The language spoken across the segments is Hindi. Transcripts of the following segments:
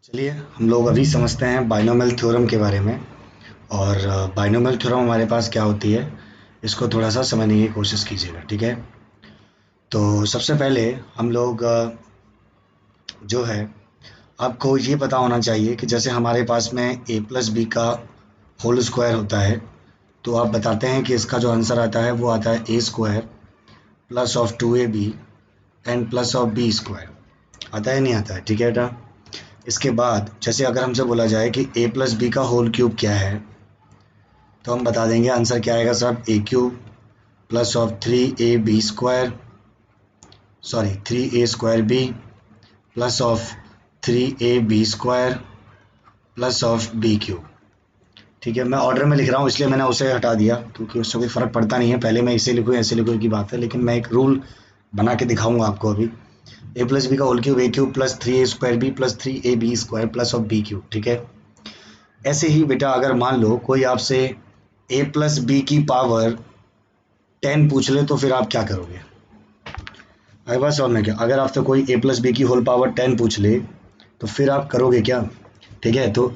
चलिए हम लोग अभी समझते हैं बाइनोमियल थ्योरम के बारे में। और बाइनोमियल थ्योरम हमारे पास क्या होती है, इसको थोड़ा सा समझने की कोशिश कीजिएगा, ठीक है। तो सबसे पहले हम लोग जो है, आपको ये पता होना चाहिए कि जैसे हमारे पास में ए प्लस बी का होल स्क्वायर होता है, तो आप बताते हैं कि इसका जो आंसर आता है वो आता है A square plus of 2ab and plus of B square. आता है नहीं आता है, ठीक है बेटा। इसके बाद जैसे अगर हमसे बोला जाए कि ए प्लस बी का होल क्यूब क्या है, तो हम बता देंगे आंसर क्या आएगा साहब, A cube plus of 3a B plus of 3ab square plus of B cube. ठीक है, मैं ऑर्डर में लिख रहा हूँ इसलिए मैंने उसे हटा दिया, क्योंकि उससे कोई फ़र्क पड़ता नहीं है, पहले मैं इसे लिखूँ ऐसे लिखूँ की बात है, लेकिन मैं एक रूल बना के दिखाऊंगा आपको अभी। ए प्लस बी का whole cube A cube plus 3a² B plus 3ab square plus of B cube, ठीक है। ऐसे ही बेटा अगर मान लो कोई आपसे ए प्लस बी की पावर 10 पूछ ले, तो फिर आप क्या करोगे? अरे बस, और मैं क्या, अगर आपसे कोई ए प्लस बी की होल पावर 10 पूछ ले, तो फिर आप करोगे क्या? ठीक है, तो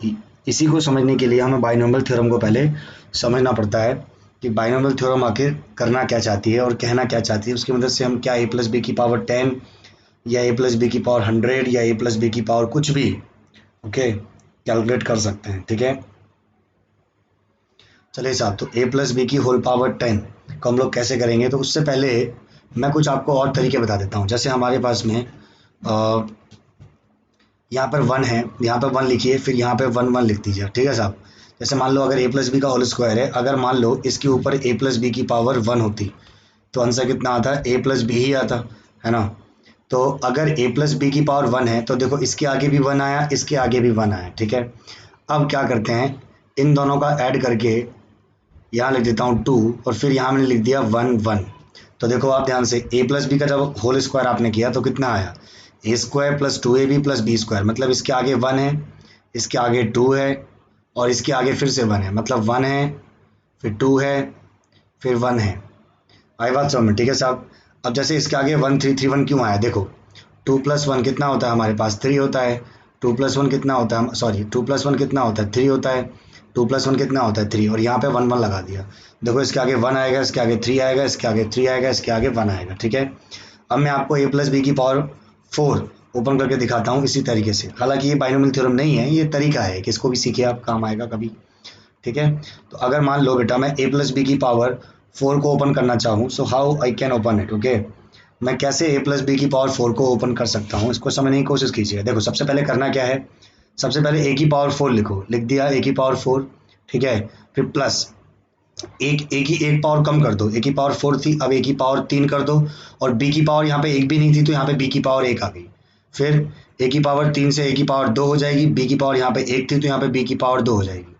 इसी को समझने के लिए हमें बाइनोमियल थ्योरम को पहले समझना पड़ता है कि बाइनोमियल थ्योरम आखिर करना क्या चाहती है और कहना क्या चाहती है। उसकी मदद से हम क्या ए प्लस बी की पावर 10 या ए प्लस बी की पावर 100 या ए प्लस बी की पावर कुछ भी, ओके, कैलकुलेट कर सकते हैं, ठीक है। चलिए साहब, तो ए प्लस बी की होल पावर 10 को हम लोग कैसे करेंगे, तो उससे पहले मैं कुछ आपको और तरीके बता देता हूँ। जैसे हमारे पास में यहाँ पर 1 है, यहाँ पर 1 लिखिए, फिर यहाँ पे 1 1 लिख दीजिए, ठीक है साहब। जैसे मान लो अगर ए प्लस बी का होल स्क्वायर है, अगर मान लो इसके ऊपर ए प्लस बी की पावर 1 होती, तो आंसर कितना आता है? ए प्लस बी ही आता है ना। तो अगर ए प्लस बी की पावर 1 है, तो देखो इसके आगे भी 1 आया, इसके आगे भी 1 आया, ठीक है। अब क्या करते हैं, इन दोनों का ऐड करके यहाँ लिख देता हूँ 2, और फिर यहाँ मैंने लिख दिया 1 1। तो देखो आप ध्यान से, ए प्लस बी का जब होल स्क्वायर आपने किया तो कितना आया? A square plus 2ab plus B square, मतलब इसके आगे 1 है, इसके आगे 2 है, और इसके आगे फिर से 1 है, मतलब 1 है, फिर 2 है, फिर 1 है। आई बात समझ में, ठीक है साहब। अब जैसे इसके आगे 1 3 3 1 क्यों आया? देखो 2 प्लस 1 कितना होता है हमारे पास? 3 होता है। 2 प्लस 1 कितना होता है? सॉरी, 2 प्लस 1 कितना होता है? 3 होता है। 2 प्लस 1 कितना होता है? 3, और यहाँ पे 1 1 लगा दिया। देखो इसके आगे 1 आएगा, इसके आगे 3 आएगा, इसके आगे 3 आएगा, इसके आगे 1 आएगा, ठीक है। अब मैं आपको ए प्लस बी की पावर 4 ओपन करके दिखाता हूँ इसी तरीके से। हालांकि ये बाइनोमियल थ्योरम नहीं है, ये तरीका है कि इसको भी सीखिए आप, काम आएगा कभी, ठीक है। तो अगर मान लो बेटा मैं ए प्लस बी की पावर 4 को ओपन करना चाहूँ, so how I can open it, okay. मैं कैसे ए प्लस बी की पावर 4 को ओपन कर सकता हूँ, इसको समझने की कोशिश कीजिए। देखो सबसे पहले करना क्या है, सबसे पहले ए की पावर 4 लिखो, लिख दिया ए की पावर 4, ठीक है। फिर प्लस एक ए की एक पावर कम कर दो, ए की पावर 4 थी, अब ए की पावर 3 कर दो, और बी की पावर यहाँ पे एक भी नहीं थी, तो यहाँ पे बी की पावर 1 आ गई। फिर ए की पावर 3 से ए की पावर 2 हो जाएगी, बी की पावर यहाँ पे 1 थी, तो यहाँ पे बी की पावर 2 हो जाएगी।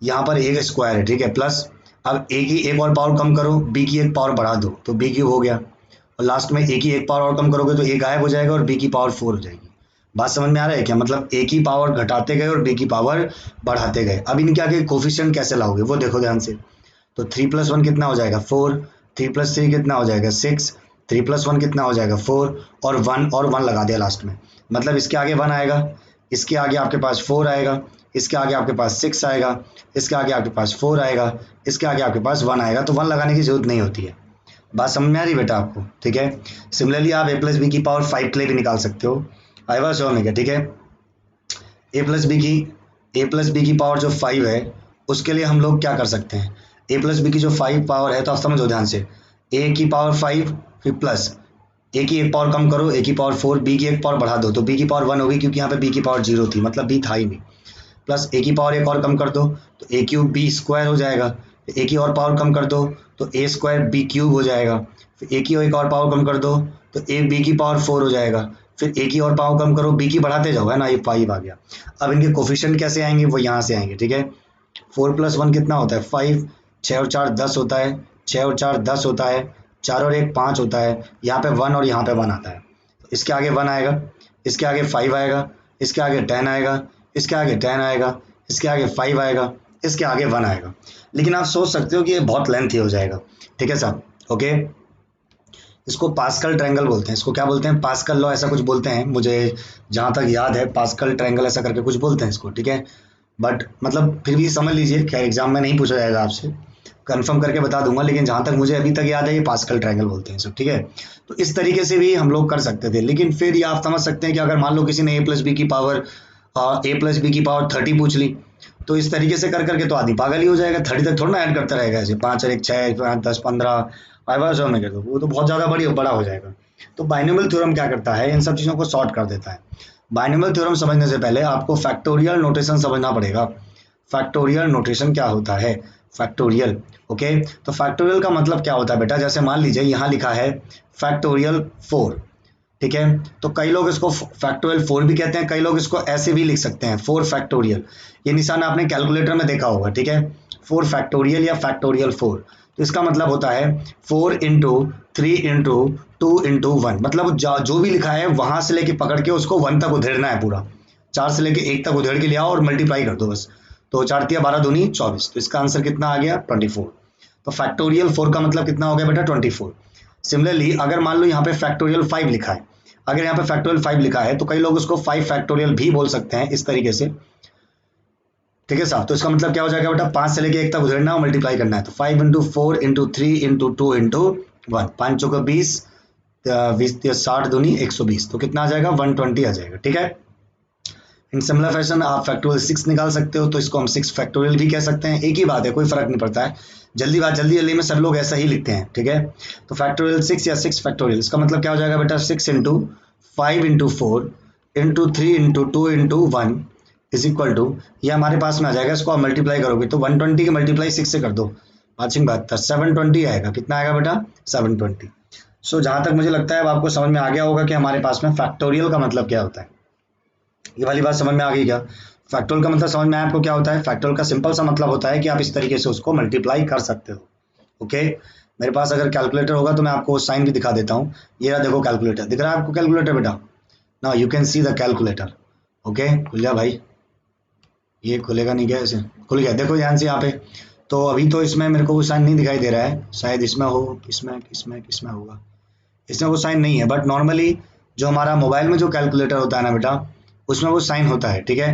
यहाँ पर एक स्क्वायर है, ठीक है, प्लस अब ए की एक और पावर कम करो, बी की एक पावर बढ़ा दो, तो बी क्यूब हो गया, और लास्ट में ए की एक पावर और कम करोगे तो ए गायब हो जाएगा और बी की पावर 4 हो जाएगी। बात समझ में आ रहा है क्या? मतलब ए की पावर घटाते गए और बी की पावर बढ़ाते गए। अब इनके आगे कोफिशिएंट कैसे लाओगे वो देखो ध्यान से। तो 3 प्लस 1 कितना हो जाएगा? 4। 3 प्लस 3 कितना हो जाएगा? 6। 3 प्लस 1 कितना हो जाएगा? 4, और 1 लगा दिया लास्ट में, मतलब इसके आगे 1 आएगा, इसके आगे आपके पास 4 आएगा, इसके आगे आपके पास 6 आएगा, इसके आगे आपके पास 4 आएगा, इसके आगे आपके पास 1 आएगा, तो 1 लगाने की जरूरत नहीं होती है। बात समझ में आ रही बेटा आपको? ठीक है। सिमिलरली आप ए प्लस बी की पावर 5 के लिए भी निकाल सकते हो। आई बात समझ में क्या? ठीक है। ए प्लस बी की ए प्लस बी की पावर जो 5 है, उसके लिए हम लोग क्या कर सकते हैं? ए प्लस बी की जो 5 पावर है, तो आप समझो ध्यान से, ए की पावर 5 फिर प्लस ए की एक पावर कम करो, ए की पावर 4, बी की एक पावर बढ़ा दो, तो बी की पावर 1 होगी, क्योंकि यहाँ पे बी की पावर 0 थी, मतलब बी था ही नहीं। प्लस ए की पावर एक और कम कर दो, तो ए क्यूब बी स्क्वायर हो जाएगा। ए की और पावर कम कर दो, तो ए स्क्वायर बी क्यूब हो जाएगा। फिर ए की एक और पावर कम कर दो, तो ए बी की पावर 4 हो जाएगा। फिर ए की और पावर कम करो, बी की बढ़ाते जाओ, है ना, ये 5 आ गया। अब इनके कोफिशिएंट कैसे आएंगे, वो यहाँ से आएंगे, ठीक है। 4 प्लस 1 कितना होता है? 5। 6 और 4 10 होता है, 6 और 4 10 होता है, 4 और 1 5 होता है, यहाँ पे 1 और यहाँ पे 1 आता है, इसके आगे 1 आएगा, इसके आगे 5 आएगा, इसके आगे 10 आएगा, इसके आगे 10 आएगा, इसके आगे 5 आएगा, इसके आगे 1 आएगा। लेकिन आप सोच सकते हो कि ये बहुत लेंथी हो जाएगा, ठीक है साहब, ओके। इसको पास्कल ट्रायंगल बोलते हैं। इसको क्या बोलते हैं? पास्कल लॉ ऐसा कुछ बोलते हैं, मुझे जहां तक याद है पास्कल ट्रायंगल ऐसा करके कुछ बोलते हैं इसको, ठीक है। बट मतलब फिर भी समझ लीजिए, खैर एग्जाम में नहीं पूछा जाएगा आपसे, कंफर्म करके बता दूंगा, लेकिन जहां तक मुझे अभी तक याद है ये पास्कल ट्रायंगल बोलते हैं सब, ठीक है। तो इस तरीके से भी हम लोग कर सकते थे, लेकिन फिर ये आप समझ सकते हैं कि अगर मान लो किसी ने ए प्लस बी की पावर 30 पूछ ली, तो इस तरीके से कर करके तो आदमी पागल ही हो जाएगा, 30 तक थोड़ा ना ऐड करता रहेगा ऐसे, 5 और 1 6, 5 10 15 आइवाज में कर दो, वो तो बहुत ज्यादा बड़ा हो जाएगा। तो बाइनोमियल थ्योरम क्या करता है, इन सब चीजों को सॉर्ट कर देता है। बाइनोमियल थ्योरम समझने से पहले आपको फैक्टोरियल नोटेशन समझना पड़ेगा। फैक्टोरियल नोटेशन क्या होता है? Factorial, okay. तो फैक्टोरियल का मतलब क्या होता है बेटा, जैसे मान लीजिए यहाँ लिखा है फैक्टोरियल 4, ठीक है। तो कई लोग इसको फैक्टोरियल 4 भी कहते हैं, कई लोग इसको ऐसे भी लिख सकते हैं 4 फैक्टोरियल। ये निशान आपने कैलकुलेटर में देखा होगा, ठीक है, 4 फैक्टोरियल या फैक्टोरियल 4। तो इसका मतलब होता है 4 इंटू 3 इंटू 2 इंटू 1, मतलब जो भी लिखा है वहां से लेके पकड़ के उसको 1 तक उधेड़ना है पूरा, 4 से लेके 1 तक उधेड़ के लिया और मल्टीप्लाई कर दो बस। तो 4 तिया 12 दूनी 24, तो इसका आंसर कितना आ गया? 24। तो फैक्टोरियल 4 का मतलब कितना हो गया बेटा? 24। सिमिलरली अगर मान लो यहाँ पे फैक्टोरियल 5 लिखा है, अगर यहाँ पे फैक्टोरियल 5 लिखा है तो कई लोग उसको 5 फैक्टोरियल भी बोल सकते हैं इस तरीके से, ठीक है साहब। तो इसका मतलब क्या हो जाएगा बेटा? 5 से लेके 1 तक उधेड़ना और मल्टीप्लाई करना है। तो 5 इंटू 4 इंटू 3 इंटू 2 इंटू 1, 5 चौका 20, 20 60 दूनी 120, तो कितना आ जाएगा? 120 आ जाएगा, ठीक है। इन सिमिलर फैशन आप फैक्टोरियल 6 निकाल सकते हो, तो इसको हम 6 फैक्टोरियल भी कह सकते हैं, एक ही बात है, कोई फर्क नहीं पड़ता है। जल्दी में सब लोग ऐसा ही लिखते हैं, ठीक है। तो फैक्टोरियल 6 या 6 फैक्टोरियल, इसका मतलब क्या हो जाएगा बेटा? 6 into 5 into 4 into 3 into 2 into 1 is equal to, ये हमारे पास में आ जाएगा, इसको आप मल्टीप्लाई करोगे तो 120 की मल्टीप्लाई 6 से कर दो, 5×72 720 आएगा। कितना आएगा बेटा? 720। सो जहां तक मुझे लगता है अब आपको समझ में आ गया होगा कि हमारे पास में फैक्टोरियल का मतलब क्या होता है। ये वाली बात समझ में आ गई क्या? फैक्टोरियल का मतलब समझ में आया आपको क्या होता है? फैक्टोरियल का सिंपल सा मतलब होता है कि आप इस तरीके से उसको मल्टीप्लाई कर सकते हो, ओके। मेरे पास अगर कैलकुलेटर होगा तो मैं आपको साइन भी दिखा देता हूँ। ये रहा, देखो कैलकुलेटर दिख रहा है आपको? कैलकुलेटर बेटा, now you can see the calculator, okay. खुल जा भाई, ये खुलेगा नहीं क्या? ऐसे खुल गया, देखो ध्यान से यहाँ पे। तो अभी तो इसमें मेरे को वो साइन नहीं दिखाई दे रहा है, शायद इसमें हो, किसमें होगा, इसमें वो साइन नहीं है, बट नॉर्मली जो हमारा मोबाइल में जो कैलकुलेटर होता है ना बेटा, उसमें वो साइन होता है, ठीक है।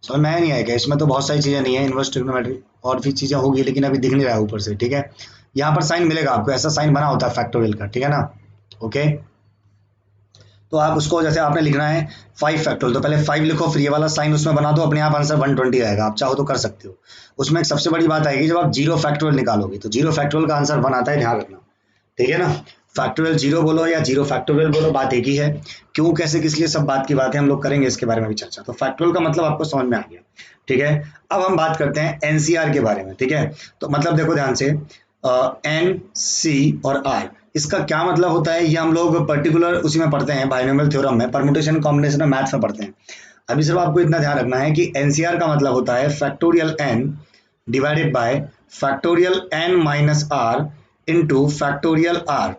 समझ में आया नहीं आएगा? इसमें तो बहुत सारी चीजें नहीं है, इन्वर्स ट्रिग्नोमेट्री और भी चीजें होगी, लेकिन अभी दिख नहीं रहा है ऊपर से, ठीक है। यहाँ पर साइन मिलेगा आपको, ऐसा साइन बना होता है फैक्टोरियल का, ठीक है ना, ओके। तो आप उसको जैसे आपने लिखना है 5 फैक्टोरियल, तो पहले 5 लिखो, फिर ये वाला साइन उसमें बना दो, अपने आप आंसर 120 आएगा। आप चाहो तो कर सकते हो। उसमें एक सबसे बड़ी बात आएगी, जब आप 0 फैक्टोरियल निकालोगे तो 0 फैक्टोरियल का आंसर 1 आता है, ध्यान रखना, ठीक है ना। फैक्टोरियल 0 बोलो या 0 फैक्टोरियल बोलो, बात एक ही है। क्यों, कैसे, किस लिए, सब बात की बात है, हम लोग करेंगे इसके बारे में भी चर्चा। तो फैक्टोरियल का मतलब आपको समझ में आ गया, ठीक है। अब हम बात करते हैं एनसीआर के बारे में, ठीक है। तो मतलब देखो ध्यान से, एन सी और आर, इसका क्या मतलब होता है, ये हम लोग पर्टिकुलर उसी में पढ़ते हैं, बाइनोमियल थ्योरम में, परम्यूटेशन कॉम्बिनेशन में, मैथ्स में पढ़ते हैं। अभी सिर्फ आपको इतना ध्यान रखना है कि एनसीआर का मतलब होता है factorial N divided by factorial N minus R into factorial R.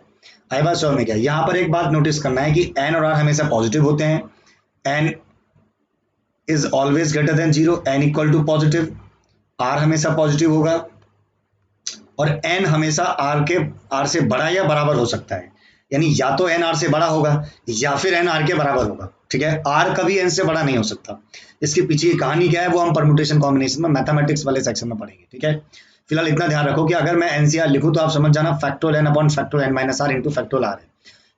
आई बात समझ में? क्या यहाँ पर एक बात नोटिस करना है कि एन और आर हमेशा पॉजिटिव होते हैं, N is always greater than 0, N equal to positive, R हमेशा पॉजिटिव होगा, और एन हमेशा आर से बड़ा या बराबर हो सकता है, यानी या तो एन आर से बड़ा होगा या फिर एन आर के बराबर होगा, ठीक है। आर कभी एन से बड़ा नहीं हो सकता। इसके पीछे की कहानी क्या है वो हम परम्यूटेशन कॉम्बिनेशन में मैथमेटिक्स वाले सेक्शन में पढ़ेंगे, ठीक है। फिलहाल इतना ध्यान रखो कि अगर मैं एनसीआर लिखूं तो आप समझ जाना factorial N upon factorial N minus R into factorial R है।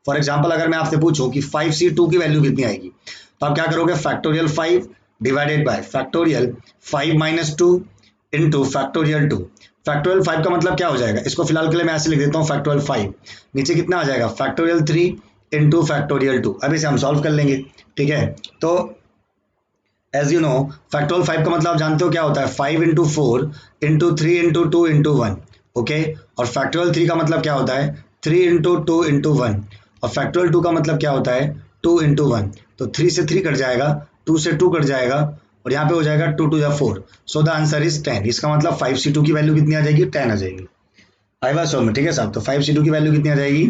फॉर एग्जाम्पल अगर मैं आपसे पूछूं कि 5C2 की वैल्यू कितनी आएगी, तो आप क्या करोगे? Factorial 5 divided by factorial 5 minus 2 into factorial 2। Factorial 5 का मतलब क्या हो जाएगा, इसको फिलहाल के लिए मैं ऐसे लिख देता हूँ फैक्टोरियल 5, नीचे कितना आ जाएगा? Factorial 3 into factorial 2। अब इसे हम सॉल्व कर लेंगे, ठीक है। तो एज यू नो फैक्टोरियल 5 का मतलब आप जानते हो क्या होता है? 5 into 4 into 3 into 2 into 1, okay. और फैक्टोरियल 3 का मतलब क्या होता है? 3 इंटू 2 इंटू 1। और फैक्टोरियल 2 का मतलब क्या होता है? 2 इंटू 1। तो 3 से 3 कट जाएगा, 2 से 2 कट जाएगा, और यहाँ पे हो जाएगा 2 2 4। So the answer is 10। इसका मतलब 5C2 की वैल्यू कितनी आ जाएगी? 10 आ जाएगी। आई बात समझ में? ठीक है साहब। तो 5C2 की वैल्यू कितनी आ जाएगी?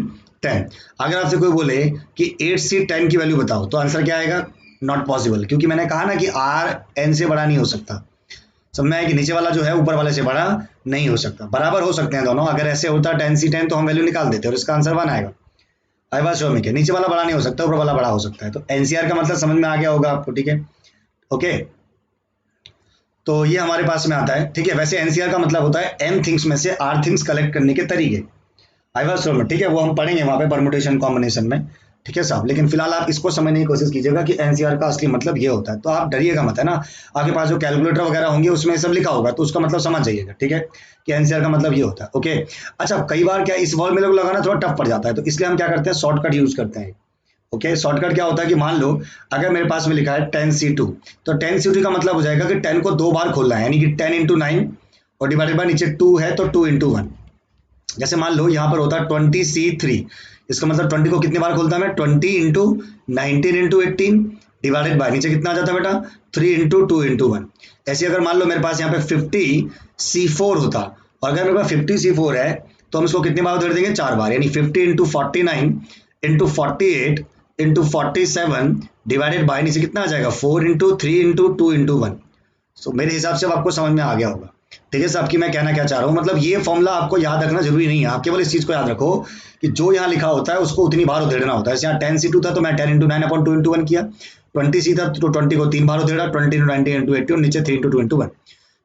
10। अगर आपसे कोई बोले कि 8C10 की वैल्यू बताओ, तो आंसर क्या आएगा? नॉट पॉसिबल, क्योंकि मैंने कहा ना कि आर एन से बड़ा नहीं हो सकता। समझ में आया कि नीचे वाला जो है ऊपर वाले से बड़ा नहीं हो सकता, बराबर हो सकते हैं दोनों। अगर ऐसे होता 10c10 तो हम वैल्यू निकाल देते और इसका आंसर 1 आएगा। आई बात समझ में क्या? नीचे वाला बड़ा नहीं हो सकता, ऊपर वाला बड़ा हो सकता है। तो एनसीआर का मतलब समझ में आ गया होगा आपको, ठीक है? ओके, तो ये हमारे पास में आता है, ठीक है? वैसे एनसीआर का मतलब होता है एम थिंग्स में से आर थिंग्स कलेक्ट करने के तरीके। आई बात समझ में, ठीक है? वो हम पढ़ेंगे वहां पे परमुटेशन कॉम्बिनेशन में, ठीक है साहब? लेकिन फिलहाल आप इसको समझने की कोशिश कीजिएगा कि एनसीआर का असली मतलब ये होता है। तो आप डरिएगा मत, है ना? आपके पास जो कैलकुलेटर वगैरह होंगे उसमें सब लिखा होगा, तो उसका मतलब समझ जाइएगा, ठीक है? कि एनसीआर का मतलब ये होता है। ओके, अच्छा, कई बार क्या इस फॉर्मूले को लगाना थोड़ा टफ पड़ जाता है, तो इसलिए हम क्या करते हैं, शॉर्टकट यूज करते हैं। ओके, शॉर्टकट क्या होता है कि मान लो अगर मेरे पास में लिखा है 10c2, तो 10c2 का मतलब हो जाएगा कि 10 को 2 बार खोलना है, यानी कि 10 इंटू 9 और डिवाइडेड बाय नीचे 2 है तो 2 इंटू 1। जैसे मान लो यहाँ पर होता है 20c3, इसका मतलब 20 को कितनी बार खोलता है मैं, 20 इंटू 19 इंटू 18 डिवाइडेड बाय नीचे कितना आ जाता है बेटा, 3 इंटू 2 इंटू 1। ऐसे अगर मान लो मेरे पास यहाँ पे 50c4 होता, और अगर मेरे पास 50c4 है तो हम इसको कितनी बार उधेड़ देंगे, 4 बार, यानी 50 into 49 into 48 into 47 divided by नीचे कितना आ जाएगा, 4 इंटू 3 इंटू 2 इंटू 1। सो मेरे हिसाब से अब आपको समझ में आ गया होगा, ठीक है साहब, कि मैं कहना क्या चाह रहा हूँ। मतलब ये फॉर्मूला आपको याद रखना जरूरी नहीं है, आप केवल इस चीज को याद रखो कि जो यहाँ लिखा होता है उसको उतनी बार उधेड़ना होता है। जैसे यहाँ 10c2 था तो मैं 10 इंटू 9 अपॉन 2 इंटू 1 किया, 20c था तो 20 को 3 बार उधेड़ा, 20 इंटू 90 इंटू 80 और नीचे 3 इंटू 2 इंटू 1।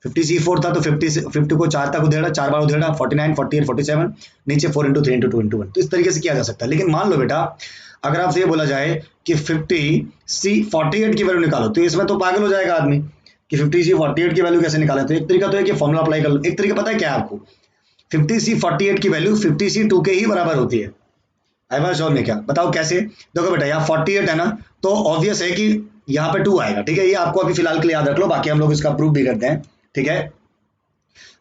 50c4 था तो 50 को 4 तक उधेड़ा, 4 बार उधेड़ा, 49 48 47 नीचे 4 इंटू 3 इंटू 2 इंटू 1। तो इस तरीके से किया जा सकता है। लेकिन मान लो बेटा अगर आपसे ये बोला जाए कि 50c48 की वैल्यू निकालो, तो इसमें तो पागल हो जाएगा आदमी कि 50c48 की वैल्यू कैसे निकालें। तो एक तरीका तो है कि फॉर्मूला अप्लाई कर लो। एक तरीका पता है क्या है आपको, 50c48 की वैल्यू 50c2 के ही बराबर होती है। आई बात समझ में क्या? बताओ कैसे? देखो बेटा यहाँ 48 है ना, तो ऑब्वियस है कि यहाँ पे 2 आएगा, ठीक है? ये आपको अभी फिलहाल के लिए याद रख लो, बाकी हम लोग इसका प्रूफ भी करते हैं, ठीक है?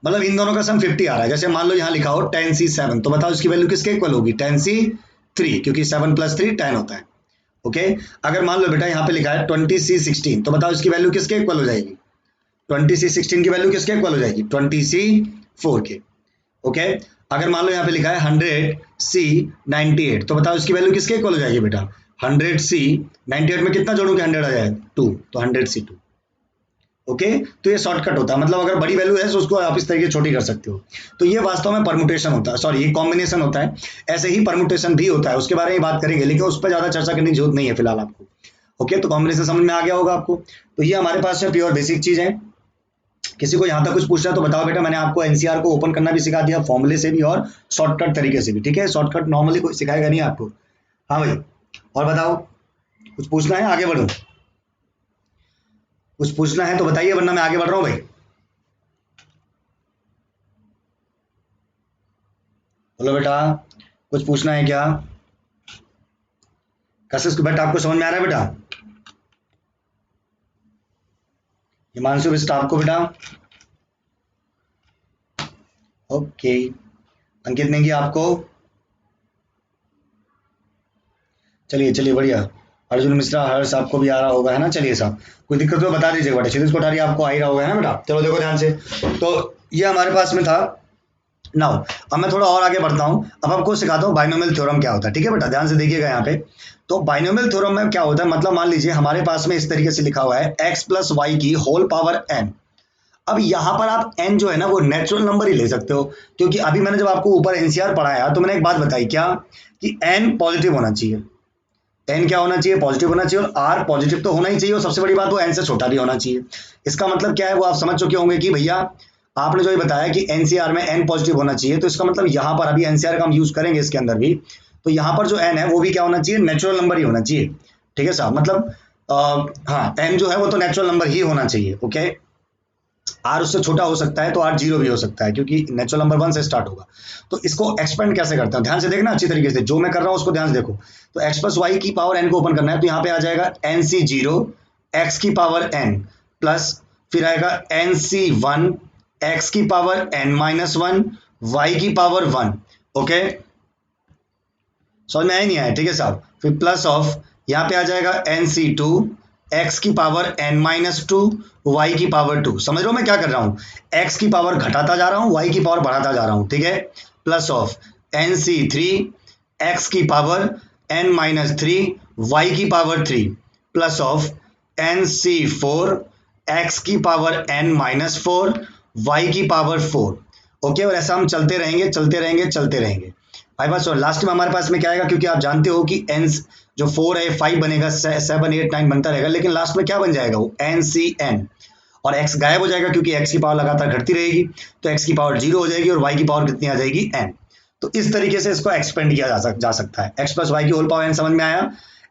मतलब इन दोनों का सम 50 आ रहा है। जैसे मान लो यहाँ लिखा हो 10c7, तो बताओ इसकी वैल्यू किसके इक्वल होगी, 10c3, क्योंकि 7 + 3 10 होता है। ओके, अगर मान लो बेटा यहाँ पे लिखा है 20c16, तो बताओ इसकी वैल्यू किसके इक्वल हो जाएगी, 20c16 की वैल्यू किसके इक्वल हो जाएगी, 20c4 के। ओके, अगर मान लो यहाँ पे लिखा है 100c98, तो बताओ इसकी वैल्यू किसके इक्वल हो जाएगी बेटा, 100c98 में कितना जोड़ोगे, 100 आ जाएगा 2, तो 100c2। ओके, तो ये शॉर्टकट होता है। मतलब अगर बड़ी वैल्यू है तो उसको आप इस तरीके छोटी कर सकते हो। तो ये वास्तव में परमुटेशन होता है, सॉरी ये कॉम्बिनेशन होता है। ऐसे ही परमुटेशन भी होता है, उसके बारे में बात करेंगे, लेकिन उस पर ज्यादा चर्चा करने की जरूरत नहीं है फिलहाल आपको। ओके, तो कॉम्बिनेशन समझ में आ गया होगा आपको। तो ये हमारे पास है प्योर बेसिक चीज है। किसी को यहाँ तक कुछ पूछना है तो बताओ बेटा। मैंने आपको एनसीआर को ओपन करना भी सिखा दिया, फॉर्मूले से भी और शॉर्टकट तरीके से भी, ठीक है? शॉर्टकट नॉर्मली कोई सिखाएगा नहीं आपको। हाँ भाई, और बताओ, कुछ पूछना है, आगे बढ़ो? कुछ पूछना है तो बताइए, वरना मैं आगे बढ़ रहा हूँ भाई। बोलो बेटा, कुछ पूछना है क्या? कशिश बेटा आपको समझ में आ रहा है बेटा? हिमांशु बेटा आपको बेटा? ओके, अंकित नेगी आपको? चलिए चलिए बढ़िया। अर्जुन मिश्रा, हर्ष आपको भी आ रहा होगा, है ना? चलिए साहब, कोई दिक्कत तो बता दीजिएगा बेटा। क्षितिज कोठारी आपको आ ही रहा होगा, है ना बेटा? चलो देखो ध्यान से। तो ये हमारे पास में था नाउ। अब मैं थोड़ा और आगे बढ़ता हूँ। अब आपको सिखाता हूँ बाइनोमियल थ्योरम क्या होता है, ठीक है बेटा? ध्यान से देखिएगा यहाँ पे। तो बाइनोमियल थ्योरम में क्या होता है, मतलब मान लीजिए हमारे पास में इस तरीके से लिखा हुआ है x + y की होल पावर n। अब यहाँ पर आप n जो है ना वो नेचुरल नंबर ही ले सकते हो, क्योंकि अभी मैंने जब आपको ऊपर एनसीआर पढ़ाया तो मैंने एक बात बताई क्या, कि n पॉजिटिव होना चाहिए। n क्या होना चाहिए, पॉजिटिव होना चाहिए, और r पॉजिटिव तो होना ही चाहिए, और सबसे बड़ी बात वो n से छोटा भी होना चाहिए। इसका मतलब क्या है वो आप समझ चुके होंगे कि भैया आपने जो ये बताया कि एनसीआर में n पॉजिटिव होना चाहिए, तो इसका मतलब यहाँ पर अभी एनसीआर का हम यूज करेंगे इसके अंदर भी, तो यहाँ पर जो n है वो भी क्या होना चाहिए, नेचुरल नंबर ही होना चाहिए, ठीक है साहब? मतलब हाँ, n जो है वो तो नेचुरल नंबर ही होना चाहिए। ओके, r उससे छोटा हो सकता है, तो r 0 भी हो सकता है, क्योंकि नेचुरल नंबर 1 से स्टार्ट होगा। तो इसको एक्सपेंड कैसे करते हैं, ध्यान से देखना अच्छी तरीके से, जो मैं कर रहा हूँ उसको ध्यान से देखो। तो x + y की पावर n को ओपन करना है, तो यहाँ पे आ जाएगा nc0 x की पावर n प्लस फिर आएगा nc1 x की पावर n-1 y की पावर 1। ओके, समझ में आया नहीं आया? ठीक है साहब, फिर प्लस ऑफ यहाँ पे आ जाएगा nc2 x की पावर n-2 y की पावर 2। समझ रहे हो मैं क्या कर रहा हूँ, x की पावर घटाता जा रहा हूँ, y की पावर बढ़ाता जा रहा हूँ, ठीक है? प्लस ऑफ nc3 x की पावर n-3 y की power 3 plus of nc4 x की पावर n माइनस 4, y की पावर 4। ओके, और ऐसा हम चलते रहेंगे चलते रहेंगे चलते रहेंगे भाई बस। और लास्ट में हमारे पास में क्या आएगा, क्योंकि आप जानते हो कि n जो 4 है 5 बनेगा, 7 8 9 बनता रहेगा, लेकिन लास्ट में क्या बन जाएगा वो NCN, और x गायब हो जाएगा क्योंकि x की पावर लगातार घटती रहेगी, तो x की पावर 0 हो जाएगी और y की पावर कितनी आ जाएगी n। तो इस तरीके से इसको एक्सपेंड किया जा सकता है। x प्लस वाई की होल पावर n समझ में आया,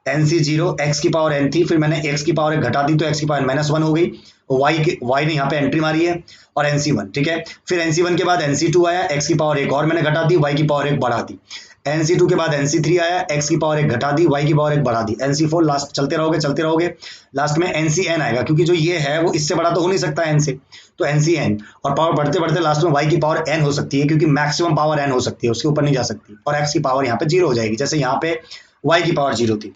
NC0 x की पावर n थी, फिर मैंने x की पावर घटा दी तो x की पावर -1 हो गई, y ने यहाँ पे एंट्री मारी है, और NC1, ठीक है। फिर NC1 के बाद NC2 आया, x की पावर 1 और मैंने घटा दी, y की पावर 1 बढ़ा दी। NC2 के बाद NC3 आया, x की पावर 1 घटा दी, y की पावर 1 बढ़ा दी। NC4 लास्ट चलते रहोगे, लास्ट में NCN आएगा, क्योंकि जो ये है वो इससे बड़ा तो हो नहीं सकता n से, तो NCN, और पावर बढ़ते बढ़ते लास्ट में y की पावर n हो सकती है, क्योंकि मैक्सिमम पावर n हो सकती है, उसके ऊपर नहीं जा सकती, और x की पावर यहाँ पे 0 हो जाएगी, जैसे यहाँ पे y की पावर 0 थी।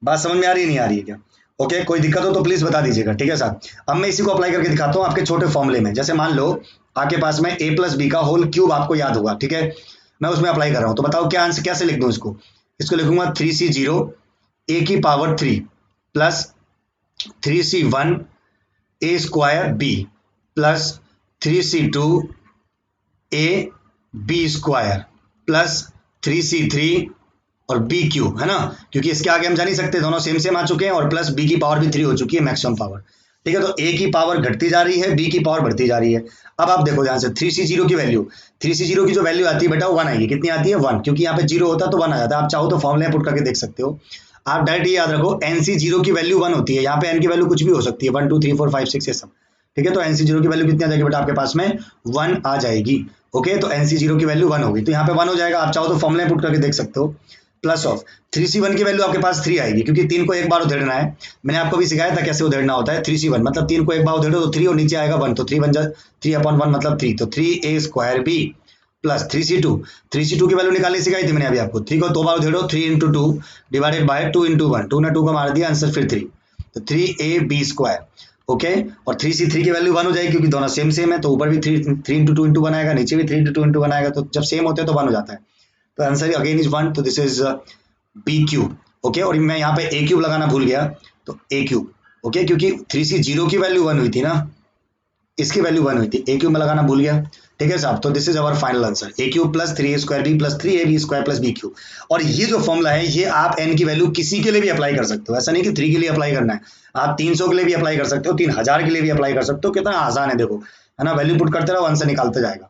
बात समझ में आ रही है नहीं आ रही है क्या? ओके, कोई दिक्कत हो तो प्लीज बता दीजिएगा, ठीक है साहब। अब मैं इसी को अप्लाई करके दिखाता हूँ आपके छोटे फॉर्मूले में। जैसे मान लो आपके पास में a प्लस बी का होल क्यूब आपको याद होगा, ठीक है, मैं उसमें अप्लाई कर रहा हूँ, तो बताओ क्या आंसर, कैसे लिख दूं इसको? इसको लिखूंगा 3C0 a की power 3 plus 3C1 a square b plus 3C2 a b square plus 3C3 और बी क्यूब, है ना, क्योंकि इसके आगे हम जा नहीं सकते, दोनों सेम सेम आ चुके हैं, और प्लस बी की पावर भी 3 हो चुकी है, मैक्सिमम पावर, ठीक है। तो ए की पावर घटती जा रही है, बी की पावर बढ़ती जा रही है। अब आप देखो ध्यान से 3C0 की वैल्यू, 3C0 की जो वैल्यू आती है बेटा 1 आएगी, कितनी आती है 1, क्योंकि यहाँ पे 0 होता है तो 1 आ जाता है। आप चाहो तो फॉर्मूले पुट करके देख सकते हो। आप डायरेक्ट ये याद रखो NC0 की वैल्यू 1 होती है, यहाँ पे n की वैल्यू कुछ भी हो सकती है, 1 2 3 4 5 6 ये सब, ठीक है। तो NC0 की वैल्यू कितनी आ जाएगी बेटा आपके पास में 1 आ जाएगी। ओके, तो NC0 की वैल्यू 1 होगी, तो यहाँ पे 1 हो जाएगा। आप चाहो तो फॉर्मूले पुट करके देख सकते हो। प्लस ऑफ 3C1 की वैल्यू आपके पास 3 आएगी, क्योंकि 3 को एक बार उधेड़ना है, मैंने आपको भी सिखाया था कैसे उधेड़ना होता है। 3C1 मतलब 3 को एक बार उधेड़ो तो 3 और नीचे आएगा 1, तो 3 बन जाए 3/1 मतलब 3, तो 3a square b plus 3C2 की वैल्यू निकालनी सिखाई थी मैंने अभी आपको। 3 को 2 बार उधेड़ो, 3 इंटू 2 डिवाइडेड बाय 2 इंटू 1, 2 ने 2 को मार दिया, आंसर फिर 3, तो 3ab स्क्वायर। ओके, और 3C3 की वैल्यू 1 हो जाएगी, क्योंकि दोनों सेम सेम है, तो ऊपर भी 3 इंटू 2 इंटू 1 आएगा, नीचे भी 3 इंटू 2 इंटू 1 आएगा, तो जब सेम होते हैं तो 1 हो जाता है, तो आंसर अगेन इज 1, तो this is B cube. Okay, और मैं यहाँ पे ए क्यूब लगाना भूल गया, तो ए क्यूब। ओके, क्योंकि 3C0 की वैल्यू 1 हुई थी ना, इसकी वैल्यू 1 हुई थी, ए क्यूब में लगाना भूल गया, ठीक है साहब। तो this is our final answer, A cube plus 3a square B plus 3ab square plus B cube. और ये जो फॉर्मूला है ये आप n की वैल्यू किसी के लिए भी अप्लाई कर सकते हो, ऐसा नहीं कि 3 के लिए अप्लाई करना है, आप 300 के लिए भी अप्लाई कर सकते हो, 3000 के लिए भी अप्लाई कर सकते हो। कितना आसान है देखो, है ना, वैल्यू पुट करते रहो, आंसर निकालते जाएगा।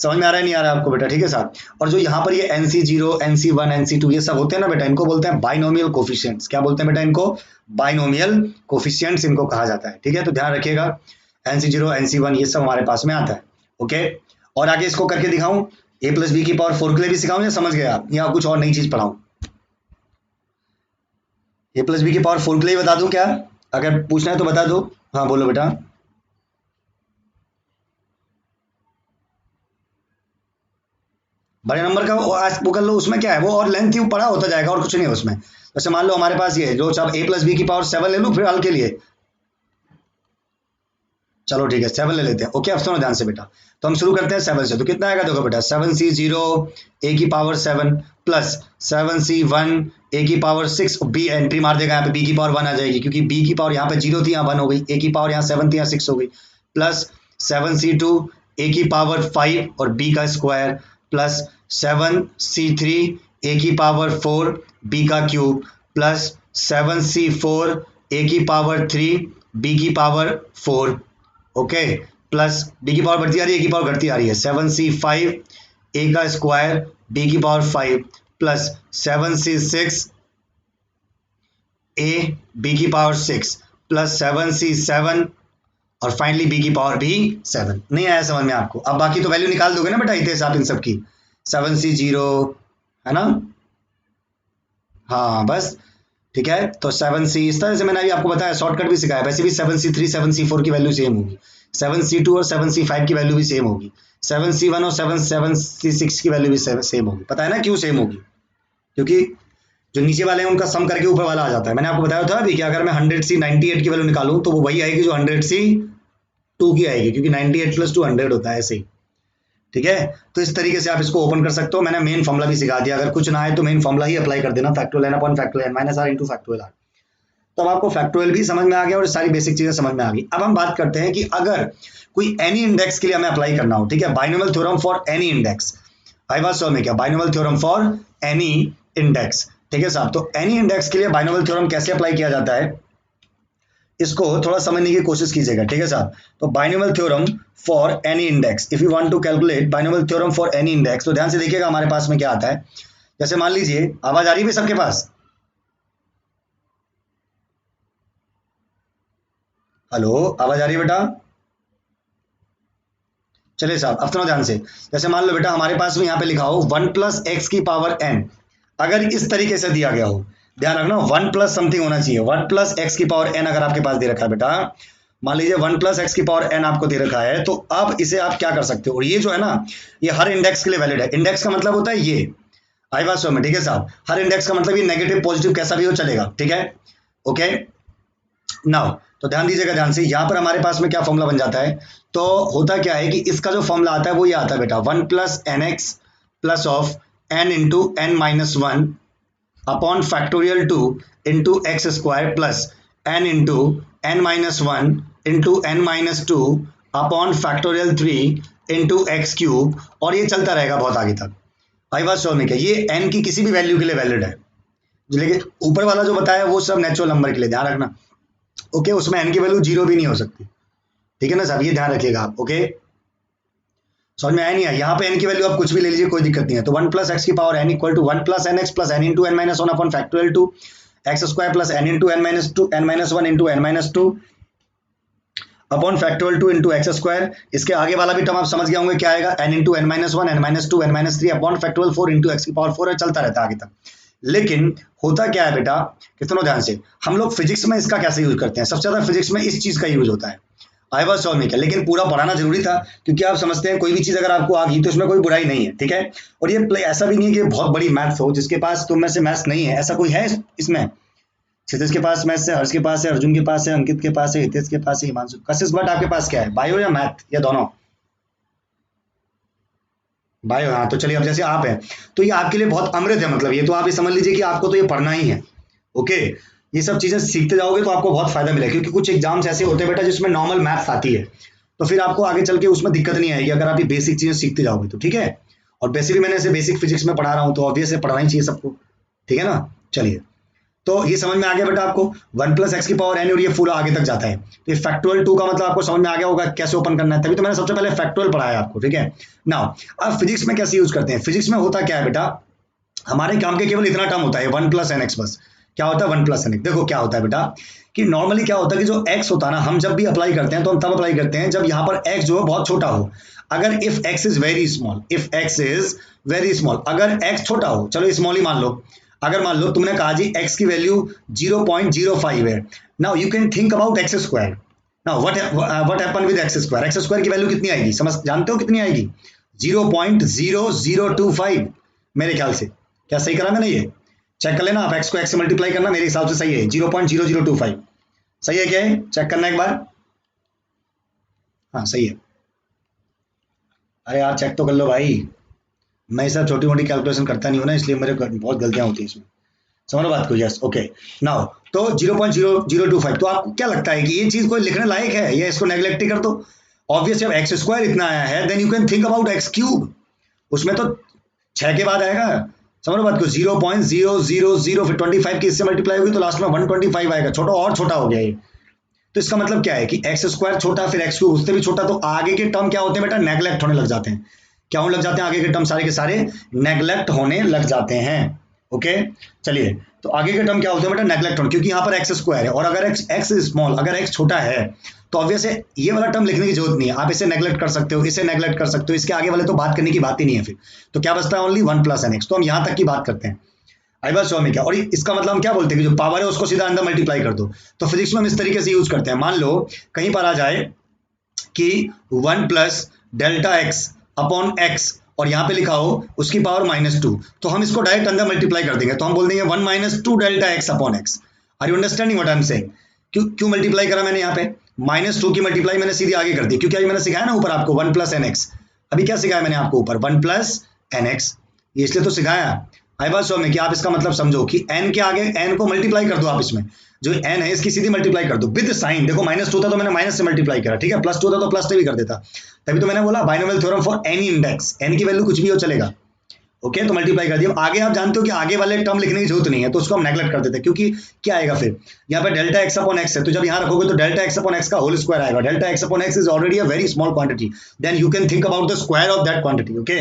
समझ में आ रहा है नहीं आ रहा है आपको बेटा, ठीक है साहब। और जो यहाँ पर ये NC0 NC1 NC2 ये सब होते हैं ना बेटा, इनको बोलते हैं बाइनोमियल कोफिशिएंट्स। क्या बोलते हैं बेटा इनको? बाइनोमियल कोफिशिएंट्स इनको कहा जाता है, ठीक है। तो ध्यान रखिएगा, NC0 NC1 ये सब हमारे पास में आता है। ओके, और आगे इसको करके दिखाऊं, a प्लस बी की पावर 4 के लिए भी सिखाऊं, या समझ गए आप, या कुछ और नई चीज पढ़ाऊं? a प्लस बी की पावर 4 के लिए बता दूं क्या? अगर पूछना है तो बता दो। हाँ बोलो बेटा। बड़े नंबर का वो कर लो, उसमें क्या है, वो और लेंथ ही पड़ा होता जाएगा, और कुछ नहीं है उसमें। जैसे मान लो हमारे पास ये है, जो अब a प्लस बी की पावर 7 ले लूं फिर हल के लिए, चलो ठीक है 7 ले लेते हैं। ओके, अब सुनो ध्यान से बेटा, तो हम शुरू करते हैं 7 से, तो कितना आएगा देखो बेटा, 7C0 a की पावर 7 प्लस 7C1 a की पावर 6, b एंट्री मार देगा यहाँ पे, b की पावर 1 आ जाएगी, क्योंकि b की पावर यहाँ पे 0 थी, यहाँ 1 हो गई, a की पावर यहाँ 7 थी, यहाँ 6 हो गई, प्लस 7C2 a की पावर 5 और b का स्क्वायर प्लस 7C3 a की पावर 4 b का क्यूब प्लस 7C4 a की पावर 3 b की पावर 4। ओके, प्लस बी की पावर बढ़ती आ रही है, ए की पावर घटती आ रही है, 7C5 ए का स्क्वायर बी की पावर 5 प्लस 7C6 ए बी की पावर 6 प्लस 7C7 और फाइनली बी की पावर भी 7। नहीं आया समझ में आपको? अब बाकी तो वैल्यू निकाल दोगे ना बेटा इतने साथ इन सब की, 7C0 है ना, हाँ बस ठीक है। तो 7C इस तरह से मैंने अभी आपको बताया, शॉर्टकट भी सिखाया। वैसे भी 7C3 7C4 की वैल्यू सेम होगी, 7C2 और 7C5 की वैल्यू भी सेम होगी, 7C1 और 7C6 की वैल्यू भी सेम होगी। पता है ना क्यों सेम होगी? क्योंकि जो नीचे वाले हैं उनका सम करके ऊपर वाला आ जाता है। मैंने आपको बताया था अभी कि अगर मैं 100C 98 की वैल्यू निकालूं तो वो वही आएगी जो 100C 2 की आएगी, क्योंकि 98 प्लस 2 100 होता है ऐसे ही, ठीक है। तो इस तरीके से आप इसको ओपन कर सकते हो। मैंने मेन फॉर्मुला भी सिखा दिया, अगर कुछ ना आए तो मेन फॉर्मुला ही अप्लाई कर देना, factorial n upon factorial n minus r into factorial r। तो अब आपको फैक्टोरियल भी समझ में आ गया और सारी बेसिक चीजें समझ में आ गई। अब हम बात करते हैं कि अगर कोई एनी इंडेक्स के लिए हमें अप्लाई करना हो, ठीक है, binomial theorem for any index, आई बात समझ में क्या, binomial theorem for any index, ठीक है साहब। तो एनी इंडेक्स के लिए बाइनोमियल थ्योरम कैसे अप्लाई किया जाता है, इसको थोड़ा समझने की कोशिश कीजिएगा, ठीक है साहब। तो binomial theorem for any index, if you want to calculate binomial theorem for any index, तो ध्यान से देखिएगा हमारे पास में क्या आता है। जैसे मान लीजिए, आवाज आ रही है सबके पास, हेलो, आवाज आ रही है बेटा? चलिए साहब, अब सुनो ध्यान से। जैसे मान लो बेटा हमारे पास में यहाँ पे लिखा हो 1 प्लस एक्स की पावर एन, अगर इस तरीके से दिया गया हो, ध्यान रखना 1 प्लस समथिंग होना चाहिए, 1 प्लस एक्स की पावर एन अगर आपके पास दे रखा है बेटा, मान लीजिए 1 प्लस एक्स की पावर एन आपको दे रखा है, तो अब इसे आप क्या कर सकते हो, और ये जो है ना, ये हर इंडेक्स के लिए वैलिड है। इंडेक्स का मतलब होता है ये, आई बात समझ में, ठीक है साहब। हर इंडेक्स का मतलब ये नेगेटिव पॉजिटिव कैसा भी हो चलेगा, ठीक है, ओके। नाउ तो ध्यान दीजिएगा ध्यान से, यहां पर हमारे पास में क्या फॉर्मूला बन जाता है, तो होता क्या है कि इसका जो फॉर्मूला आता है वो ये आता है बेटा, 1 plus N X plus of N into N minus one upon factorial 2 into X square plus N into N minus one into N minus two upon factorial 3 into X cube, और ये चलता रहेगा बहुत आगे तक। आई बात समझ में क्या, ये एन की किसी भी वैल्यू के लिए वैलिड है, लेकिन ऊपर वाला जो बताया वो सब नेचुरल नंबर के लिए, ध्यान रखना, ओके। उसमें एन की वैल्यू जीरो भी नहीं हो सकती, ठीक है ना साहब, ये ध्यान रखिएगा आप, ओके। समझ में आया नहीं है, यहाँ पे एन की वैल्यू आप कुछ भी ले लीजिए, कोई दिक्कत नहीं है। तो 1 प्लस एक्स की power N equal to 1 plus N X plus N into N minus one upon factorial 2 X square plus N into N minus two N minus one into N minus two upon factorial 2 into X square. इसके आगे वाला भी टर्म आप समझ गए होंगे क्या आएगा, N into N minus one N minus two N minus three upon factorial 4 into X की पावर 4 है, चलता रहता है आगे तक। लेकिन होता क्या है बेटा, कि सुनो ध्यान से, हम लोग फिजिक्स में इसका कैसे यूज करते हैं, सबसे ज्यादा फिजिक्स में इस चीज का यूज होता है, आई वाज सॉल्व में क्या, लेकिन पूरा पढ़ाना जरूरी था, क्योंकि आप समझते हैं कोई भी चीज अगर आपको आ गई तो इसमें कोई बुराई नहीं है, ठीक है। और ये ऐसा भी नहीं है कि बहुत बड़ी मैथ्स हो, जिसके पास तुम में से मैथ्स नहीं है, ऐसा कोई है इसमें? क्षितिज के पास मैथ्स है, हर्ष के पास है, अर्जुन के पास है, अंकित के पास है, हितेश के पास है, हिमांशु, कशिश बट आपके पास क्या है, बायो या मैथ या दोनों? बायो, हाँ। तो चलिए, अब जैसे आप हैं तो ये आपके लिए बहुत अमृत है, मतलब ये तो आप ये समझ लीजिए कि आपको तो ये पढ़ना ही है, ओके। ये सब चीजें सीखते जाओगे तो आपको बहुत फायदा मिलेगा, क्योंकि कुछ एग्जाम्स ऐसे होते हैं बेटा जिसमें नॉर्मल मैथ्स आती है, तो फिर आपको आगे चल के उसमें दिक्कत नहीं आएगी अगर आप ये बेसिक चीजें सीखते जाओगे तो, ठीक है। और वैसे भी मैंने ऐसे बेसिक फिजिक्स में पढ़ा रहा हूँ, तो ऑब्वियस है पढ़ना ही चाहिए सबको, ठीक है ना। चलिए, तो ये समझ में आ गया बेटा आपको, 1 प्लस एक्स की पावर एन, और ये फुल आगे तक जाता है। तो ये फैक्टोरियल 2 का मतलब आपको समझ में आ गया होगा कैसे ओपन करना है, तभी तो मैंने सबसे पहले फैक्टोरियल पढ़ाया आपको, ठीक है। नाउ अब फिजिक्स में कैसे यूज करते हैं, फिजिक्स में होता क्या है बेटा, हमारे काम के केवल इतना टर्म होता है 1 प्लस एन एक्स, बस। क्या होता है 1 प्लस एन एक्स, देखो क्या होता है बेटा, कि नॉर्मली क्या होता है कि जो x होता है ना, हम जब भी अप्लाई करते हैं तो हम तब अप्लाई करते हैं जब यहाँ पर x जो है बहुत छोटा हो। अगर if x is very small, if x is very small, अगर x छोटा हो, चलो स्मॉल ही मान लो, अगर मान लो तुमने कहा जी x की वैल्यू 0.05 है, now you can think about x square. Now what happen with x square, x square की वैल्यू कितनी आएगी, समझ जानते हो कितनी आएगी, 0.0025 मेरे ख्याल से। क्या सही करा मैंने, ये चेक कर लेना आप, x को x से मल्टीप्लाई करना, मेरे हिसाब से सही है 0.0025, सही है क्या है, चेक करना एक बार, हाँ सही है। अरे यार चेक तो कर लो भाई, मैं सब छोटी मोटी कैलकुलेशन करता नहीं हूँ ना, इसलिए मेरे बहुत गलतियां होती है इसमें, समझ बात को, यस ओके। नाउ तो 0.0025, तो आपको क्या लगता है कि ये चीज कोई लिखने लायक है, या इसको नेग्लेक्ट ही कर दो? ऑब्वियस, जब एक्स स्क्वायर इतना आया है, then you can think about X cube, उसमें तो 6 के बाद आएगा, समझ बात को, 0.000, फिर 25 की इससे मल्टीप्लाई होगी तो लास्ट में 125 आएगा, छोटा और छोटा हो गया ये। तो इसका मतलब क्या है कि एक्स स्क्वायर छोटा, फिर एक्स क्यूब उससे भी छोटा, तो आगे के टर्म क्या होते हैं बेटा, नेग्लेक्ट होने लग जाते हैं। क्या होने लग जाते हैं, आगे के टर्म सारे के सारे नेग्लेक्ट होने लग जाते हैं, ओके। चलिए, तो आगे के टर्म क्या होते हैं बेटा, नेग्लेक्ट होने, क्योंकि यहाँ पर एक्स स्क्वायर है, और अगर एक्स स्मॉल, अगर एक्स छोटा है, तो ऑब्वियस है ये वाला टर्म लिखने की जरूरत नहीं है, आप इसे नेग्लेक्ट कर सकते हो, इसे नेग्लेक्ट कर सकते हो, इसके आगे वाले तो बात करने की बात ही नहीं है फिर। तो क्या बचता है, ओनली 1 प्लस एन एक्स, तो हम यहाँ तक की बात करते हैं, आई बात समझ में क्या। और इसका मतलब हम क्या बोलते हैं कि जो पावर है उसको सीधा अंदर मल्टीप्लाई कर दो। तो फिजिक्स में हम इस तरीके से यूज करते हैं, मान लो कहीं पर आ जाए कि 1 plus delta X upon x, और यहाँ पे लिखा हो उसकी पावर -2, तो हम इसको डायरेक्ट अंदर मल्टीप्लाई कर देंगे, तो हम बोल देंगे 1 - 2 delta X upon X. Are you understanding what I am saying? क्यों मल्टीप्लाई करा मैंने यहाँ पे, -2 की मल्टीप्लाई मैंने सीधी आगे कर दी, क्योंकि अभी मैंने सिखाया ना ऊपर आपको 1 प्लस एन एक्स, अभी क्या सिखाया मैंने आपको ऊपर 1 प्लस एन एक्स, ये इसलिए तो सिखाया आई बात समझ में कि आप इसका मतलब समझो कि n के आगे n को मल्टीप्लाई कर दो आप, इसमें जो n है इसकी सीधी मल्टीप्लाई कर दो विद साइन। देखो -2 था तो मैंने माइनस से मल्टीप्लाई करा, ठीक है, +2 था तो प्लस से भी कर देता। तभी तो मैंने बोला binomial theorem for any index, n की वैल्यू कुछ भी हो चलेगा। ओके, तो मल्टीप्लाई कर दिया। आगे आप जानते हो कि आगे वाले टर्म लिखने की जरूरत नहीं है, तो उसको हम नेगलेक्ट कर देते हैं, क्योंकि क्या आएगा फिर यहाँ पे डेल्टा एक्स अपॉन एक्स है, तो जब यहाँ रखोगे तो डेल्टा एक्स अपॉन एक्स का होल स्क्वायर आएगा। Delta X upon X is already a very small quantity, then you can think about the square of that quantity, okay,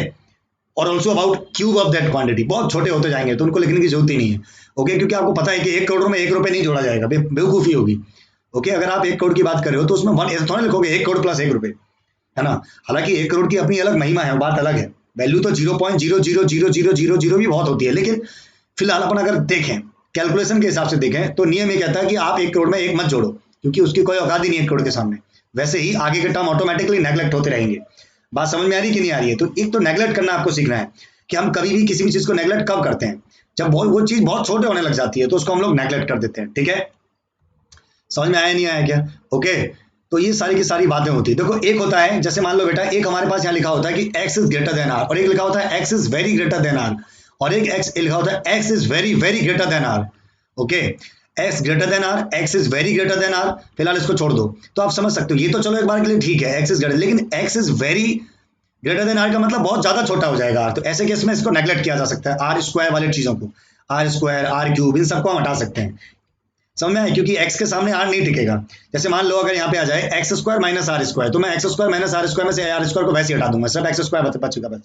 और also about cube of that quantity. बहुत छोटे होते जाएंगे तो उनको लिखने की जरूरत ही नहीं है, ओके, क्योंकि आपको पता है कि 1 करोड़ में 1 रुपए नहीं जोड़ा जाएगा, बेवकूफी होगी। ओके, अगर आप 1 करोड़ की बात कर रहे हो तो उसमें ऐसा थोड़ा लिखोगे 1 करोड़ प्लस 1 रुपए, है ना। हालांकि 1 करोड़ की अपनी अलग महिमा है, बात अलग है, वैल्यू तो 0.0000000 भी बहुत होती है, लेकिन फिलहाल अपन अगर देखें कैलकुलेशन के हिसाब से देखें तो नियम ये कहता है कि आप 1 करोड़ में 1 मत जोड़ो, क्योंकि उसकी कोई औकात ही नहीं 1 करोड़ के सामने। वैसे ही आगे के टर्म ऑटोमेटिकली नेगलेक्ट होते रहेंगे। बात समझ में आ रही कि नहीं आ रही है? तो एक तो नेगलेक्ट करना आपको सीखना है कि हम कभी भी किसी भी चीज को नेगलेक्ट कब करते हैं, जब वो चीज बहुत छोटे होने लग जाती है तो उसको हम लोग नेगलेक्ट कर देते हैं, ठीक है। समझ में आया नहीं आया क्या? ओके, तो ये सारी की सारी बातें होती है। देखो एक होता है, जैसे मान लो बेटा, एक हमारे पास यहाँ लिखा होता है कि x is greater than r, और एक लिखा होता है x is very greater than r, और एक x लिखा होता है x is very very greater than r। Okay, x greater than r, x is very greater than r, फिलहाल इसको छोड़ दो। तो आप समझ सकते हो, ये तो चलो एक बार के लिए ठीक है x इज ग्रेटर, लेकिन x is very greater than r का मतलब बहुत ज्यादा छोटा हो जाएगा r, तो ऐसे केस में इसको नेगलेक्ट किया जा सकता है। आर स्क्वायर वाले चीजों को, आर स्क्वायर, आर क्यूब, इन सबको हम हटा सकते हैं। समझ में आया? क्योंकि x के सामने r नहीं टिकेगा। जैसे मान लो अगर यहाँ पे आ जाए x square minus R square, तो मैं x square minus R square में से आर स्क्वायर को वैसे ही हटा दूंगा, सब x स्क्वायर बचेगा बस।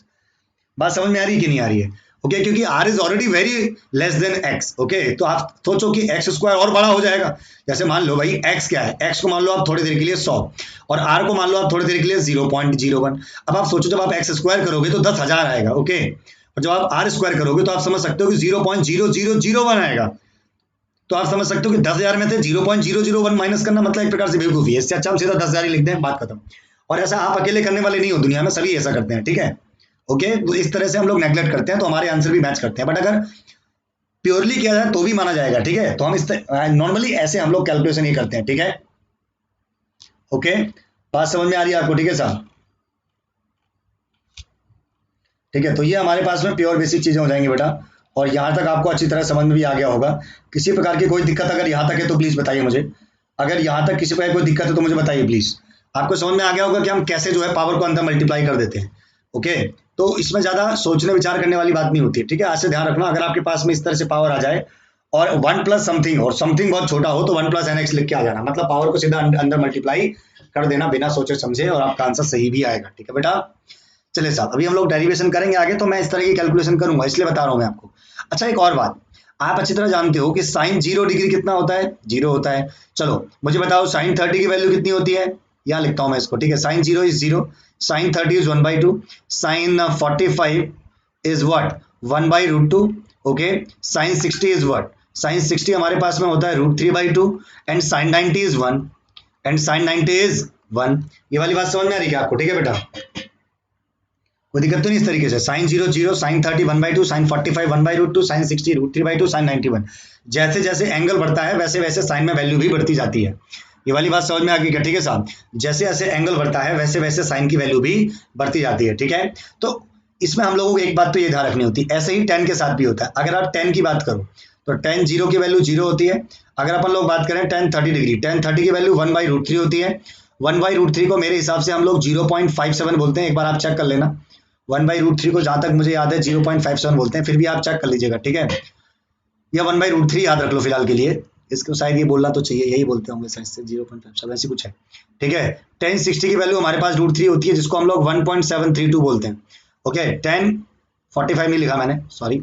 बात समझ में आ रही है कि नहीं आ रही है? ओके, क्योंकि r is already very less than x। Okay, तो आप सोचो कि x स्क्वायर और बड़ा हो जाएगा। जैसे मान लो भाई x क्या है, x को मान लो आप थोड़ी देर के लिए 100, और r को मान लो आप थोड़ी देर के लिए 0.01। अब आप सोचो जब आप x स्क्वायर करोगे तो 10,000 आएगा, ओके, और जब आप r स्क्वायर करोगे तो आप समझ सकते हो कि 0.0001 आएगा। तो आप समझ सकते हो कि 10,000 में से 0.001 माइनस करना मतलब एक प्रकार से बेवकूफी है। इससे अच्छा हम सीधा 10,000 ही लिख दें, बात खत्म। और ऐसा आप अकेले करने वाले नहीं हो, दुनिया में सभी ऐसा करते हैं, ठीक है। ओके, तो इस तरह से हम लोग नेगलेक्ट करते हैं तो हमारे आंसर भी मैच करते हैं, बट अगर प्योरली किया जाए तो भी माना जाएगा, ठीक है। तो हम इस नॉर्मली ऐसे हम लोग कैलकुलेशन ही करते हैं, ठीक है। ओके, बात समझ में आ रही है आपको? ठीक है साहब, ठीक है। तो ये हमारे पास में प्योर बेसिक चीजें हो जाएंगी बेटा, और यहाँ तक आपको अच्छी तरह समझ में भी आ गया होगा। किसी प्रकार की कोई दिक्कत अगर यहाँ तक है तो प्लीज बताइए मुझे। अगर यहाँ तक किसी प्रकार की कोई दिक्कत है तो मुझे बताइए प्लीज। आपको समझ में आ गया होगा कि हम कैसे जो है पावर को अंदर मल्टीप्लाई कर देते हैं। ओके, तो इसमें ज्यादा सोचने विचार करने वाली बात नहीं होती है, ठीक है। आज से ध्यान रखना, अगर आपके पास में इस तरह से पावर आ जाए और 1 प्लस समथिंग और समथिंग बहुत छोटा हो तो 1 प्लस एन एक्स लिख के आ जाना, मतलब पावर को सीधा अंदर मल्टीप्लाई कर देना बिना सोचे समझे, और आपका आंसर सही भी आएगा, ठीक है बेटा। चलिए साहब, अभी हम लोग डेरिवेशन करेंगे आगे, तो मैं इस तरह की कैलकुलेशन करूंगा, इसलिए बता रहा हूं मैं आपको। अच्छा, एक और बात, आप अच्छी तरह जानते हो कि साइन 0 डिग्री कितना होता है? 0 होता है। चलो मुझे बताओ साइन 30 की वैल्यू कितनी होती है? यहाँ लिखता हूं मैं इसको, ठीक है। Sine 0 is 0, sine 30 is 1/2, sine 45 is what 1/√2। Okay, sine 60 is what, sine 60 हमारे पास में होता है √3/2, and sine 90 is 1, and sine 90 is 1। ये वाली बात समझ में आ रही है आपको? ठीक है बेटा, कोई दिक्कत तो नहीं इस तरीके से। Sine 0 0, sine 30 1/2, sine 45 1/√2, sine 60 √3/2, sine 91। जैसे जैसे एंगल बढ़ता है वैसे वैसे साइन में वैल्यू भी बढ़ती जाती है। ये वाली बात समझ में आ गई क्या? ठीक है साहब, जैसे जैसे एंगल बढ़ता है वैसे वैसे साइन की वैल्यू भी बढ़ती जाती है, ठीक है। तो इसमें हम लोगों को एक बात तो ये ध्यान रखनी होती है, ऐसे ही tan के साथ भी होता है। अगर आप tan की बात करो तो tan 0 की वैल्यू 0 होती है। अगर अपन लोग बात करें tan 30 डिग्री, tan 30 की वैल्यू 1/√3 होती है। 1/√3 को मेरे हिसाब से हम लोग 0.57 बोलते हैं, एक बार आप चेक कर लेना। 1/√3 को जहां तक मुझे याद है 0.57 बोलते हैं, फिर भी आप चेक कर लीजिएगा, ठीक है। या 1/√3 याद रख लो फिलहाल के लिए, इसको शायद ये बोलना तो चाहिए, यही बोलते होंगे शायद से 0.57 ऐसी कुछ है, ठीक है। tan 60 की वैल्यू हमारे पास √3 होती है, जिसको हम लोग 1.732 बोलते हैं। ओके, tan 45 नहीं लिखा मैंने, सॉरी,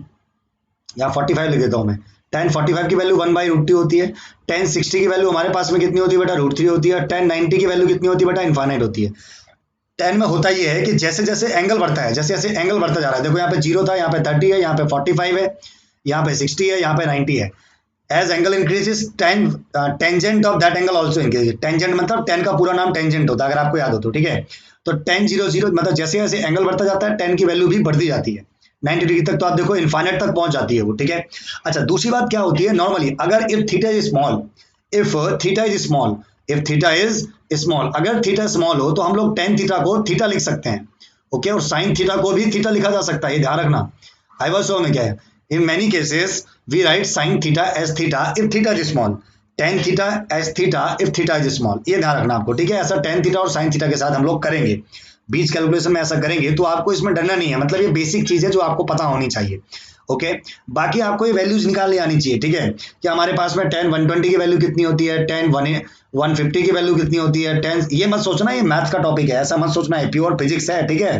यहाँ 45 लिख देता हूँ मैं। tan 45 की वैल्यू 1/√2 होती है। tan 60 की वैल्यू हमारे पास में कितनी होती है बेटा? √3 होती है। tan 90 की वैल्यू कितनी होती है बेटा? इनफाइनाइट होती है। tan में होता ये है कि जैसे जैसे एंगल बढ़ता है, जैसे जैसे एंगल बढ़ता जा रहा है, देखो यहाँ पे 0 था, यहाँ पे 30 है, यहाँ पे 45 है, यहाँ पे 60 है, यहाँ पे 90 है। As angle increases tangent of that angle also increases. Tangent मतलब tan का पूरा नाम टेंजेंट होता है, अगर आपको याद हो तो, ठीक है। तो tan 0 0 मतलब जैसे जैसे एंगल बढ़ता जाता है tan की वैल्यू भी बढ़ती जाती है 90 डिग्री तक, तो आप देखो इनफाइनाइट तक पहुंच जाती है वो, ठीक है। अच्छा, दूसरी बात क्या होती है, नॉर्मली अगर if theta is small, if theta is small, if theta is small, अगर थीटा स्मॉल हो तो हम लोग tan थीटा को थीटा लिख सकते हैं, ओके, और साइन थीटा को भी थीटा लिखा जा सकता है, ये ध्यान रखना। आई वाज सो में क्या है, in many cases we write sine theta as theta if theta is small, tan theta as theta if theta is small. ये ध्यान रखना आपको, ठीक है। ऐसा टेन थीटा और साइन थीटा के साथ हम लोग करेंगे, बीच कैलकुलेशन में ऐसा करेंगे, तो आपको इसमें डरना नहीं है। मतलब ये बेसिक चीज है जो आपको पता होनी चाहिए, ओके। बाकी आपको ये वैल्यूज निकालनी आनी चाहिए, ठीक है। कि हमारे पास में 10 120 की वैल्यू कितनी होती है, 10 150 की वैल्यू कितनी होती है, 10, ये मत सोचना ये मैथ्स का टॉपिक है, ऐसा मत सोचना है, प्योर फिजिक्स है, ठीक है।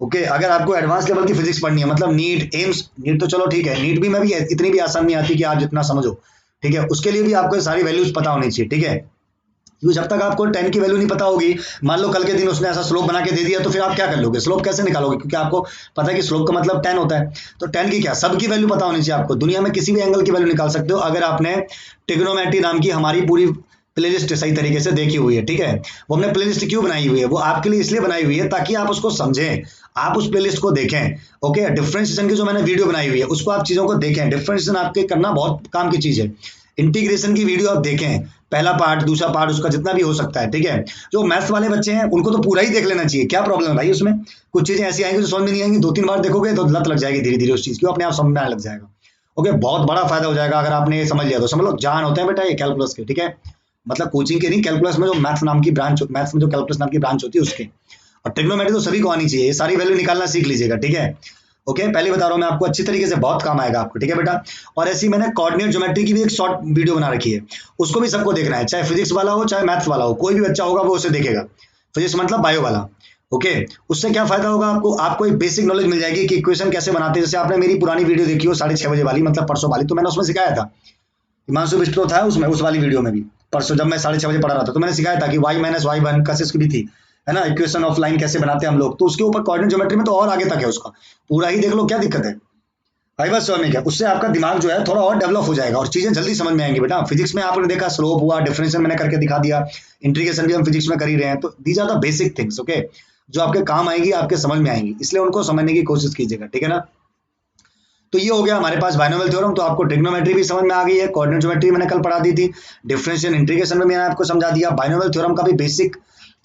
ओके अगर आपको एडवांस लेवल की फिजिक्स पढ़नी है, मतलब नीट एम्स, नीट तो चलो ठीक है, नीट भी में भी इतनी भी आसान नहीं आती कि आप जितना समझो, ठीक है। उसके लिए भी आपको सारी वैल्यूज पता होनी चाहिए, ठीक है। क्योंकि जब तक आपको 10 की वैल्यू नहीं पता होगी, मान लो कल के दिन उसने ऐसा स्लोप बना के दे दिया, तो फिर आप क्या कर लोगे, स्लोप कैसे निकालोगे, क्योंकि आपको पता है कि स्लोप का मतलब 10 होता है। तो 10 की क्या, सबकी वैल्यू पता होनी चाहिए आपको, दुनिया में किसी भी एंगल की वैल्यू निकाल सकते हो अगर आपने ट्रिग्नोमेट्री नाम की हमारी पूरी प्लेलिस्ट सही तरीके से देखी हुई है, ठीक है। वो हमने प्लेलिस्ट क्यों बनाई हुई है, वो आपके लिए इसलिए बनाई हुई है ताकि आप उसको समझें, आप उस प्लेलिस्ट को देखें, ओके। डिफरेंशिएशन की जो मैंने वीडियो बनाई हुई है उसको आप चीजों को देखें, डिफरेंशिएशन आपके करना बहुत काम की चीज है। इंटीग्रेशन की वीडियो आप देखें, पहला पार्ट दूसरा पार्ट उसका जितना भी हो सकता है, ठीक है। जो मैथ्स वाले बच्चे हैं उनको तो पूरा ही देख लेना चाहिए, क्या प्रॉब्लम है भाई उसमें, कुछ चीजें ऐसी आएंगी जो समझ में नहीं आएंगी, 2-3 बार देखोगे तो लत लग जाएगी धीरे धीरे उस चीज की, अपने आप समझ में आने लग जाएगा, ओके। बहुत बड़ा फायदा हो जाएगा अगर आपने ये समझ लिया तो। समझ लो जान होते हैं बेटा ये कैलकुलस के, ठीक है। मतलब कोचिंग के नहीं, कैलकुलस में जो मैथ्स नाम की ब्रांच, मैथ्स में जो कैलकुलस नाम की ब्रांच होती है उसके। और ट्रिग्नोमेट्री तो सभी को आनी चाहिए, ये सारी वैल्यू निकालना सीख लीजिएगा, ठीक है। ओके पहले बता रहा हूं मैं आपको, अच्छी तरीके से बहुत काम आएगा आपको, ठीक है बेटा। और ऐसी मैंने कोऑर्डिनेट ज्योमेट्री की भी एक शॉर्ट वीडियो बना रखी है, उसको भी सबको देखना है, चाहे फिजिक्स वाला हो चाहे मैथ्स वाला हो, कोई भी बच्चा होगा वो उसे देखेगा, फिजिक्स मतलब बायो वाला, ओके। उससे क्या फायदा होगा आपको, आपको एक बेसिक नॉलेज मिल जाएगी कि इक्वेशन कैसे बनाते हैं। जैसे आपने मेरी पुरानी वीडियो देखी हो 6:30 बजे वाली, मतलब परसों वाली, तो मैंने उसमें सिखाया था, हिमांशु बिस्ट्रो था उसमें, उस वाली वीडियो में भी परसों जब मैं 6:30 बजे पढ़ा रहा था, तो मैंने सिखाया था कि y माइनस वाई वन कसिस भी थी, है ना, इक्वेशन ऑफ लाइन कैसे बनाते हैं हम लोग। तो उसके ऊपर कोऑर्डिनेट ज्योमेट्री में तो और आगे तक है, उसका पूरा ही देख लो, क्या दिक्कत है भाई, बस समझ में क्या, उससे आपका दिमाग जो है थोड़ा और डेवलप हो जाएगा और चीजें जल्दी समझ में आएंगी बेटा। फिजिक्स में आपने देखा स्लोप हुआ, डिफरेंशियल मैंने करके दिखा दिया, इंटीग्रेशन भी हम फिजिक्स में कर ही रहे हैं, तो these are the basic things, okay, जो आपके काम आएगी, आपके समझ में आएंगी, इसलिए उनको समझने की कोशिश कीजिएगा, ठीक है ना। तो ये हो गया हमारे पास बाइनोमियल थ्योरम। तो आपको ट्रिग्नोमेट्री भी समझ में आ गई है, कोऑर्डिनेट ज्योमेट्री मैंने कल पढ़ा दी थी, डिफरेंशियल इंटीग्रेशन में मैंने आपको समझा दिया, बाइनोमियल थ्योरम का भी बेसिक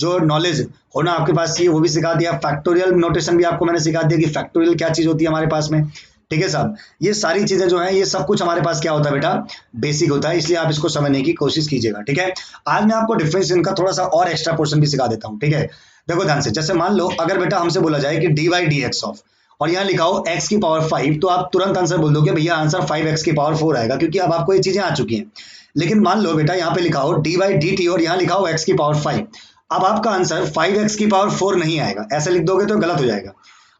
जो नॉलेज होना आपके पास चाहिए वो भी सिखा दिया, फैक्टोरियल नोटेशन भी आपको मैंने सिखा दिया कि फैक्टोरियल क्या चीज होती है हमारे पास में, ठीक है साहब। ये सारी चीजें जो है ये सब कुछ हमारे पास क्या होता है बेटा, बेसिक होता है, इसलिए आप इसको समझने की कोशिश कीजिएगा, ठीक है। आज मैं आपको डिफरेंशिएशन का थोड़ा सा और एक्स्ट्रा पोर्शन भी सिखा देता हूँ, ठीक है। देखो ध्यान से, जैसे मान लो अगर बेटा हमसे बोला जाए कि dy dx ऑफ, और यहाँ लिखा हो x की पावर 5, तो आप तुरंत आंसर बोल दोगे भैया आंसर 5x की पावर 4 आएगा, क्योंकि अब आपको ये चीजें आ चुकी हैं। लेकिन मान लो बेटा यहाँ पे लिखा हो dy dt और यहाँ लिखा हो x की पावर 5, अब आपका आंसर 5x की पावर 4 नहीं आएगा, ऐसे लिख दोगे तो गलत हो जाएगा।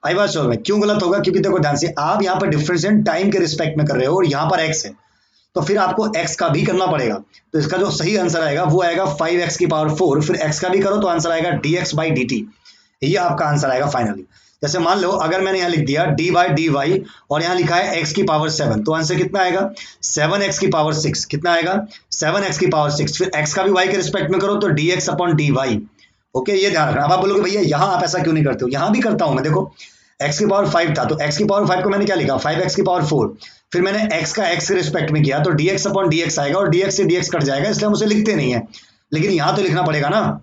आई बात समझ में, क्यों गलत होगा, क्योंकि देखो ध्यान से, आप यहाँ पर डिफरेंशिएट टाइम के रिस्पेक्ट में कर रहे हो और यहाँ पर x है, तो फिर आपको x का भी करना पड़ेगा। तो इसका जो सही आंसर आएगा वो आएगा 5x की पावर 4, फिर x का भी करो तो आंसर आएगा dx by dt, ये आपका आंसर आएगा फाइनली। जैसे मान लो अगर मैंने यहाँ लिख दिया dy dy और यहाँ लिखा है x की पावर 7, तो आंसर कितना आएगा 7x की पावर 6, कितना आएगा 7x की पावर 6, फिर x का भी y के रिस्पेक्ट में करो तो dx अपॉन dy, ओके। ये ध्यान रखना। अब आप बोलोगे भैया यहाँ आप ऐसा क्यों नहीं करते हो, यहाँ भी करता हूं मैं, देखो x की पावर 5 था तो x की पावर 5 को मैंने क्या लिखा 5x की पावर 4, फिर मैंने x का x के रिस्पेक्ट में किया तो dx अपॉन dx आएगा और dx से dx कट जाएगा, इसलिए हम उसे लिखते नहीं है, लेकिन यहां तो लिखना पड़ेगा ना।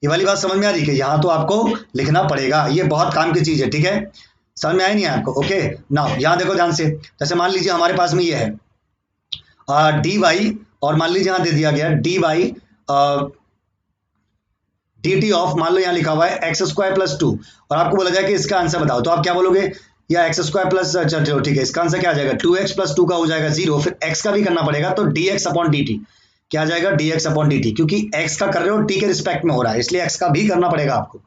ये वाली बात समझ में आ रही है कि यहाँ तो आपको लिखना पड़ेगा, ये बहुत काम की चीज है, ठीक है। समझ में आया नहीं आपको, ओके ना। यहाँ देखो ध्यान से, जैसे मान लीजिए हमारे पास में ये है डी वाई, और मान लीजिए यहाँ दे दिया गया D Y D T of, मान लो यहाँ लिखा हुआ है एक्स स्क्वायर प्लस 2, और आपको बोला जाए कि इसका आंसर बताओ, तो आप क्या बोलोगे, या एक्स स्क्वायर प्लस, चलो ठीक है, इसका आंसर क्या आ जाएगा 2x प्लस 2 का हो जाएगा 0, फिर x का भी करना पड़ेगा तो dx अपॉन dt, क्या आ जाएगा dx अपॉन dt, क्योंकि x का कर रहे हो t के रिस्पेक्ट में हो रहा है, इसलिए x का भी करना पड़ेगा आपको।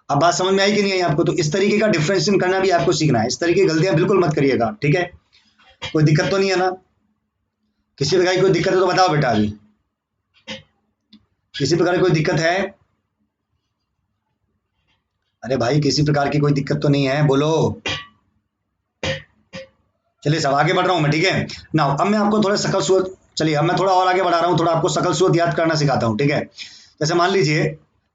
अब बात समझ में आई कि नहीं आई आपको, तो इस तरीके का डिफरेंशिएशन करना भी आपको सीखना है, इस तरीके की गलतियां बिल्कुल मत करिएगा, ठीक है। कोई दिक्कत तो नहीं है ना, किसी प्रकार की कोई दिक्कत है तो बताओ बेटा, अभी किसी प्रकार की कोई दिक्कत है, अरे भाई किसी प्रकार की कोई दिक्कत तो नहीं है, बोलो। चलिए सब आगे बढ़ रहा हूं मैं, ठीक है ना। अब मैं आपको थोड़ा सकल सूरत, चलिए अब मैं थोड़ा और आगे बढ़ा रहा हूं, थोड़ा आपको सकल सूरत याद करना सिखाता हूं, ठीक है। जैसे मान लीजिए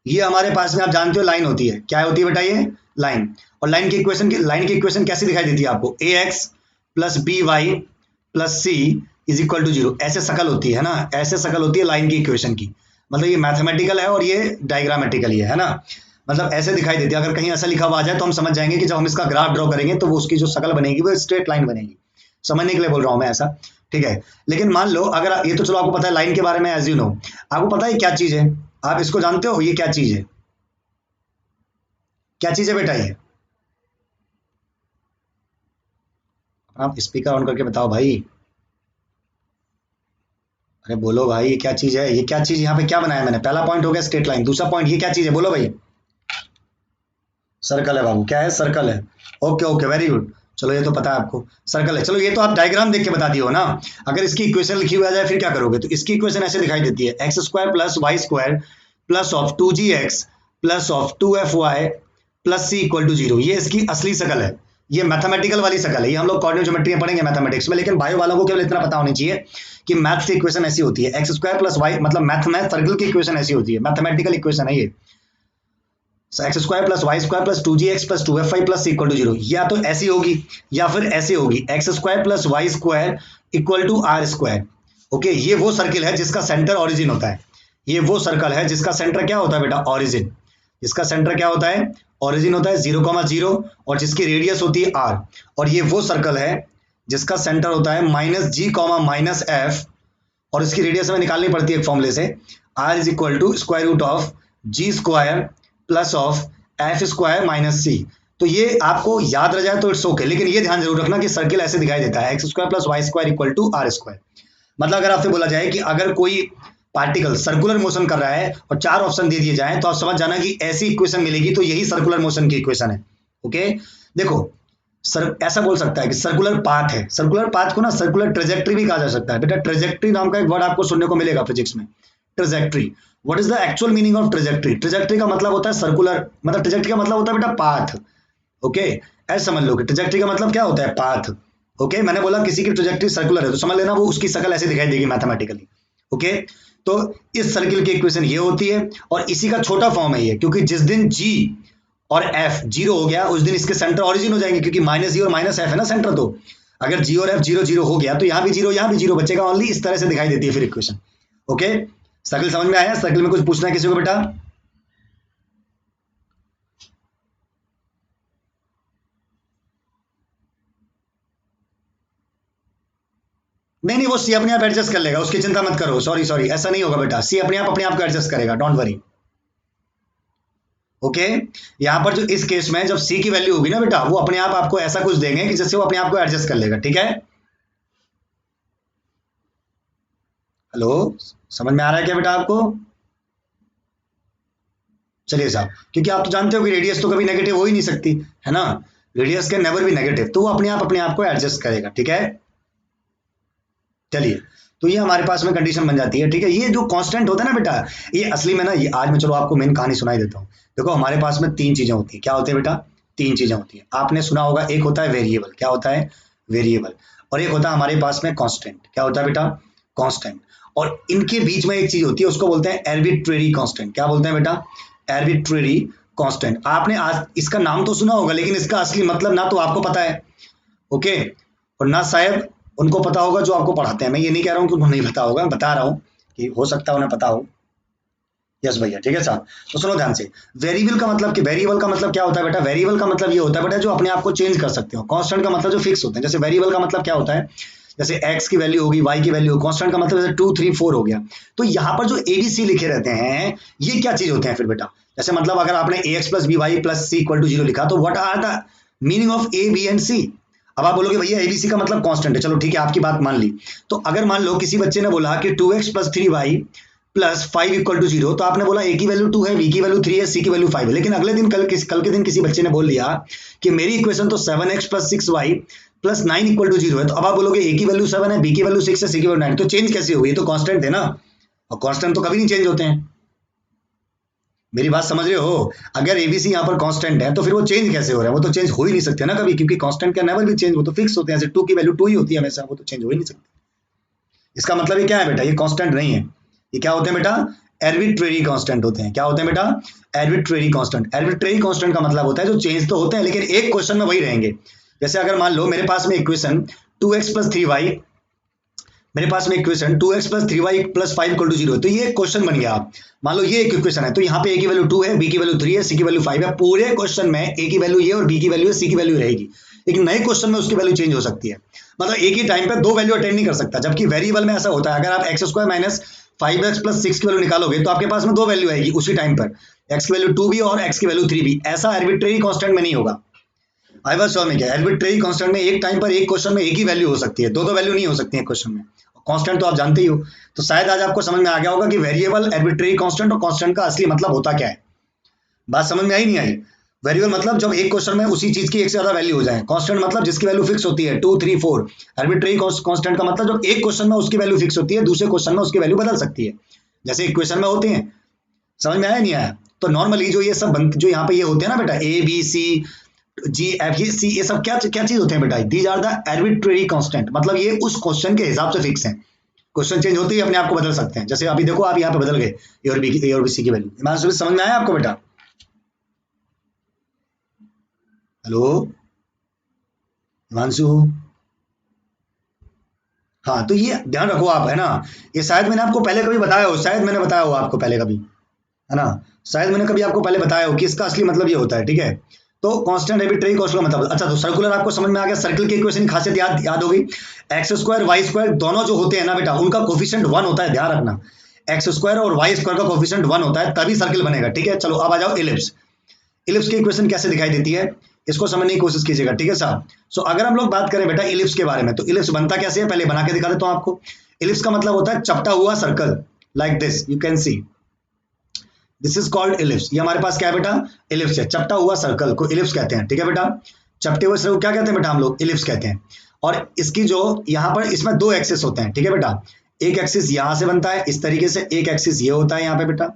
ये हमारे पास में आप जानते हो लाइन होती है, क्या होती है बेटा ये लाइन, और लाइन की इक्वेशन कैसे दिखाई देती है आपको, ax plus B Y plus C is equal to 0, ऐसे शकल होती है ना, ऐसे शकल होती है लाइन की इक्वेशन की, मतलब ये मैथमेटिकल है और ये डायग्रामेटिकल है ना। मतलब ऐसे दिखाई देती है। अगर कहीं ऐसा लिखा हुआ आ जाए तो हम समझ जाएंगे कि जब हम इसका ग्राफ ड्रॉ करेंगे तो वो उसकी जो शक्ल बनेगी वो स्ट्रेट लाइन बनेगी। समझने के लिए बोल रहा हूं मैं ऐसा, ठीक है। लेकिन मान लो अगर ये तो चलो आपको पता है लाइन के बारे में, एज यू नो, आपको पता है क्या चीज है, आप इसको जानते हो, ये क्या चीज है, क्या चीज है बेटा ये? आप स्पीकर ऑन करके बताओ भाई, अरे बोलो भाई, ये क्या चीज है, ये क्या चीज यहाँ पे क्या बनाया मैंने? पहला पॉइंट हो गया स्ट्रेट लाइन, दूसरा पॉइंट ये क्या चीज है, बोलो भाई। सर्कल है बाबू, क्या है? सर्कल है। Okay okay, very good. चलो ये तो पता है आपको, सर्कल है। चलो ये तो आप डायग्राम देख के बता दिए हो ना। अगर इसकी इक्वेशन लिखी हुई आ जाए फिर क्या करोगे? तो इसकी इक्वेशन ऐसे दिखाई देती है, X square plus Y square plus of 2gx plus of 2fy plus C equal to 0। ये इसकी असली शकल है, ये मैथमेटिकल वाली शकल है। ये हम लोग कोऑर्डिनेट ज्योमेट्री में पढ़ेंगे मैथमेटिक्स में, लेकिन बायो वालों को केवल इतना पता होना चाहिए कि मैथ की इक्वेशन ऐसी होती है, एक्स स्क्वायर प्लस वाई, मतलब मैथ में सर्कल की इक्वेशन ऐसी होती है, मैथमेटिकल इक्वेशन है ये। X square plus Y square plus 2gx plus 2fy plus equal to 0। या तो ऐसी होगी या फिर ऐसी होगी, X square plus Y square equal to R square. Okay, ये वो सर्किल है जिसका सेंटर ओरिजिन होता है। ये वो सर्कल है जिसका सेंटर क्या होता है बेटा? ओरिजिन। जिसका सेंटर क्या होता है? ओरिजिन होता है 0,0, और जिसकी रेडियस होती है r। और ये वो सर्कल है जिसका सेंटर होता है -g, -f, और इसकी रेडियस हमें निकालनी पड़ती है एक फॉर्मूले से, r is equal to square root of g square plus of F square minus C. तो ये आपको याद रह जाए तो इट्स ओके, लेकिन ये ध्यान जरूर रखना कि सर्किल ऐसे दिखाई देता है, X square plus Y square equal to R square. मतलब अगर आपसे बोला जाए कि अगर कोई पार्टिकल सर्कुलर मोशन कर रहा है और 4 ऑप्शन दे दिए जाएं तो आप समझ जाना कि ऐसी इक्वेशन मिलेगी, तो यही सर्कुलर मोशन की इक्वेशन है। ओके, देखो सर ऐसा बोल सकता है कि सर्कुलर पाथ है। सर्कुलर पाथ को ना सर्कुलर ट्रेजेक्ट्री भी कहा जा सकता है। बेटा ट्रेजेक्ट्री नाम का एक वर्ड आपको सुनने को मिलेगा फिजिक्स में, trajectory. What is the actual meaning of trajectory? Trajectory का मतलब होता है सर्कुलर, मतलब ट्रेजेक्ट्री का मतलब होता है बेटा पाथ। ओके, ऐसे समझ लो कि ट्रेजेक्ट्री का मतलब क्या होता है? पाथ। ओके, मैंने बोला किसी की ट्रेजेक्ट्री सर्कुलर है तो समझ लेना वो उसकी शक्ल ऐसे दिखाई देगी मैथमेटिकली। ओके, तो इस सर्किल की इक्वेशन ये होती है, और इसी का छोटा फॉर्म है ये, क्योंकि जिस दिन जी और एफ 0 हो गया उस दिन इसके सेंटर ओरिजिन हो जाएंगे, क्योंकि -g और -f है ना सेंटर। तो अगर जी और एफ 0 0 हो गया तो यहाँ भी 0 यहाँ भी 0 बचेगा ओनली। इस तरह से दिखाई देती है फिर इक्वेशन। ओके, सर्किल समझ में आया? सर्किल में कुछ पूछना है किसी को बेटा? नहीं नहीं, वो सी अपने आप एडजस्ट कर लेगा, उसकी चिंता मत करो। सॉरी सॉरी, ऐसा नहीं होगा बेटा, सी अपने आप को एडजस्ट करेगा, डोंट वरी। ओके, यहां पर जो इस केस में जब सी की वैल्यू होगी ना बेटा, वो अपने आप आपको ऐसा कुछ देंगे कि जिससे वो अपने आप को एडजस्ट कर लेगा। ठीक है, हेलो, समझ में आ रहा है क्या बेटा आपको? चलिए साहब, क्योंकि आप तो जानते हो कि रेडियस तो कभी नेगेटिव हो ही नहीं सकती है ना, radius can never be negative, तो वो अपने आप को एडजस्ट करेगा। ठीक है, चलिए, तो ये हमारे पास में कंडीशन बन जाती है। ठीक है, ये जो कांस्टेंट होता है ना बेटा, ये असली में ना, ये आज मैं चलो आपको मेन कहानी सुनाई देता हूँ। देखो हमारे पास में 3 चीजें होती है। क्या होती है बेटा? 3 चीजें होती है। आपने सुना होगा, एक होता है वेरिएबल। क्या होता है? वेरिएबल। और एक होता है हमारे पास में कांस्टेंट। क्या होता है बेटा? कांस्टेंट। और इनके बीच में एक चीज होती है, उसको बोलते हैं आर्बिट्रेरी कांस्टेंट। क्या बोलते हैं बेटा? Arbitrary constant. आपने आज इसका नाम तो सुना होगा, लेकिन इसका असली मतलब ना तो आपको पता है, ओके, और ना शायद उनको पता होगा जो आपको पढ़ाते हैं। मैं ये नहीं कह रहा हूँ कि उनको नहीं पता होगा, मैं बता रहा हूँ कि हो सकता है उन्हें पता हो। यस भैया, ठीक है साहब। तो सुनो ध्यान से, वेरिएबल का मतलब, कि वेरिएबल का मतलब क्या होता है बेटा? वेरिएबल का मतलब ये होता है बेटा जो अपने आप को चेंज कर सकते हो। कांस्टेंट का मतलब जो फिक्स होते हैं। जैसे वेरिएबल का मतलब क्या होता है? जैसे x की वैल्यू होगी, y की वैल्यू होगी। कांस्टेंट का मतलब जैसे 2 3 4 हो गया। तो यहाँ पर जो एबीसी लिखे रहते हैं, ये क्या चीज होते हैं फिर बेटा? जैसे मतलब अगर आपने ax plus B Y plus C equal to 0 लिखा, तो what are the meaning of A B and C? अब आप बोलोगे भैया एबीसी का मतलब कांस्टेंट है। चलो ठीक है, आपकी बात मान ली। तो अगर मान लो किसी बच्चे ने बोला कि 2x plus 3y plus 5 equal to 0, तो आपने बोला ए की वैल्यू 2 है, बी की वैल्यू 3 है, सी की वैल्यू 5 है। लेकिन अगले दिन कल के दिन किसी बच्चे ने बोल दिया कि मेरी इक्वेशन तो 7x plus 6y plus 9 equal to 0 है। तो अब आप बोलोगे ए की वैल्यू 7 है, बी की वैल्यू 6 है, सी की वैल्यू 9। तो चेंज कैसे हुई? तो कांस्टेंट थे ना, और कांस्टेंट तो कभी नहीं चेंज होते हैं। मेरी बात समझ रहे हो? अगर एबीसी यहाँ पर कांस्टेंट है तो फिर वो चेंज कैसे हो रहा है? वो तो चेंज हो ही नहीं सकते ना कभी, क्योंकि कांस्टेंट कैन नेवर भी चेंज, वो तो फिक्स होते हैं। जैसे 2 की वैल्यू 2 ही होती है हमेशा, वो तो चेंज हो ही नहीं सकती। इसका मतलब ये क्या है बेटा? ये कांस्टेंट नहीं है। ये क्या होते हैं बेटा? आर्बिट्रेरी कांस्टेंट होते हैं। क्या होते हैं बेटा? Arbitrary constant. आर्बिट्रेरी कांस्टेंट का मतलब होता है जो चेंज तो होते हैं लेकिन एक क्वेश्चन में वही रहेंगे। जैसे अगर मान लो मेरे पास में इक्वेशन 2x प्लस 3y मेरे पास में equation 2x plus 3y plus 5 equal to 0 है, तो ये क्वेश्चन बन गया। मान लो ये एक इक्वेशन है, तो यहाँ पे a की वैल्यू 2 है, b की वैल्यू 3 है, c की वैल्यू 5 है। पूरे क्वेश्चन में a की वैल्यू ये और b की वैल्यू है, c की वैल्यू रहेगी, लेकिन नए क्वेश्चन में उसकी वैल्यू चेंज हो सकती है। मतलब एक ही टाइम पे दो वैल्यू अटेंड नहीं कर सकता, जबकि वेरिएबल में ऐसा होता है, अगर आप x square minus 5x plus 6 की वैल्यू निकालोगे तो आपके पास में दो वैल्यू आएगी उसी टाइम पर, x की वैल्यू 2 भी और x की वैल्यू 3 भी। ऐसा आर्बिट्रेरी कांस्टेंट में नहीं होगा। आई वाज श्योर में क्या आर्बिट्रेरी कांस्टेंट में एक टाइम पर एक क्वेश्चन में एक ही वैल्यू हो सकती है, दो वैल्यू नहीं हो सकती है क्वेश्चन में। कांस्टेंट तो आप जानते ही हो। तो शायद आज आपको समझ में आ गया होगा कि वेरिएबल, आर्बिट्रेरी कांस्टेंट और कांस्टेंट का असली मतलब होता क्या है। बात समझ में आई नहीं आई? वेरिएबल मतलब जब एक क्वेश्चन में उसी चीज की एक से ज्यादा वैल्यू हो जाए, कांस्टेंट मतलब जिसकी वैल्यू फिक्स होती है 2 3 4। आर्बिट्रेरी कांस्टेंट का मतलब जब एक क्वेश्चन में उसकी वैल्यू फिक्स होती है, दूसरे क्वेश्चन में उसकी वैल्यू बदल सकती है, जैसे इक्वेशन में होते हैं। समझ में आया नहीं आया? तो नॉर्मली जो ये सब जो यहाँ पे ये होते हैं ना बेटा, A B C ji F ये सी, ये सब क्या क्या चीज होते हैं बेटा? These are the arbitrary constant, मतलब ये उस क्वेश्चन के हिसाब से फिक्स है। क्वेश्चन चेंज होते ही अपने आप को बदल सकते हैं। जैसे अभी देखो आप यहाँ पे बदल गए ए और बी की, ए और बी सी की वैल्यू। समझ में आया आपको बेटा? हेलो हिमांशु? हाँ, तो ये ध्यान रखो आप, है ना। ये शायद मैंने आपको पहले कभी बताया हो, शायद मैंने बताया हो आपको पहले कभी, है ना। शायद मैंने कभी आपको पहले बताया हो कि इसका असली मतलब ये होता है, ठीक है। तो कांस्टेंट आर्बिट्रेरी कांस्टेंट का मतलब, अच्छा तो सर्कुलर आपको समझ में आ गया। सर्कल की इक्वेशन की खासियत याद हो गई। एक्स स्क्वायर वाई स्क्वायर दोनों जो होते हैं ना बेटा, उनका कोफिशिएंट 1 होता है, ध्यान रखना। एक्स स्क्वायर और वाई स्क्वायर का कोफिशिएंट 1 होता है, तभी सर्कल बनेगा, ठीक है। चलो अब आ जाओ इलिप्स। इलिप्स की इक्वेशन कैसे दिखाई देती है, इसको समझने की कोशिश कीजिएगा, ठीक है साहब। सो अगर हम लोग बात करें बेटा इलिप्स के बारे में, तो इलिप्स बनता कैसे है पहले बना के दिखा देता हूं आपको। इलिप्स का मतलब होता है चपटा हुआ circle, like this you can C, this is called ellipse. ये हमारे पास क्या है बेटा? इलिप्स है। चपटा हुआ सर्कल को इलिप्स कहते हैं, ठीक है बेटा। चपटे हुए सर्कल को क्या कहते हैं बेटा हम लोग? इलिप्स कहते हैं। और इसकी जो यहाँ पर इसमें दो एक्सिस होते हैं, ठीक है बेटा। एक एक्सिस यहां से बनता है इस तरीके से, एक एक्सिस ये होता है यहाँ पे बेटा,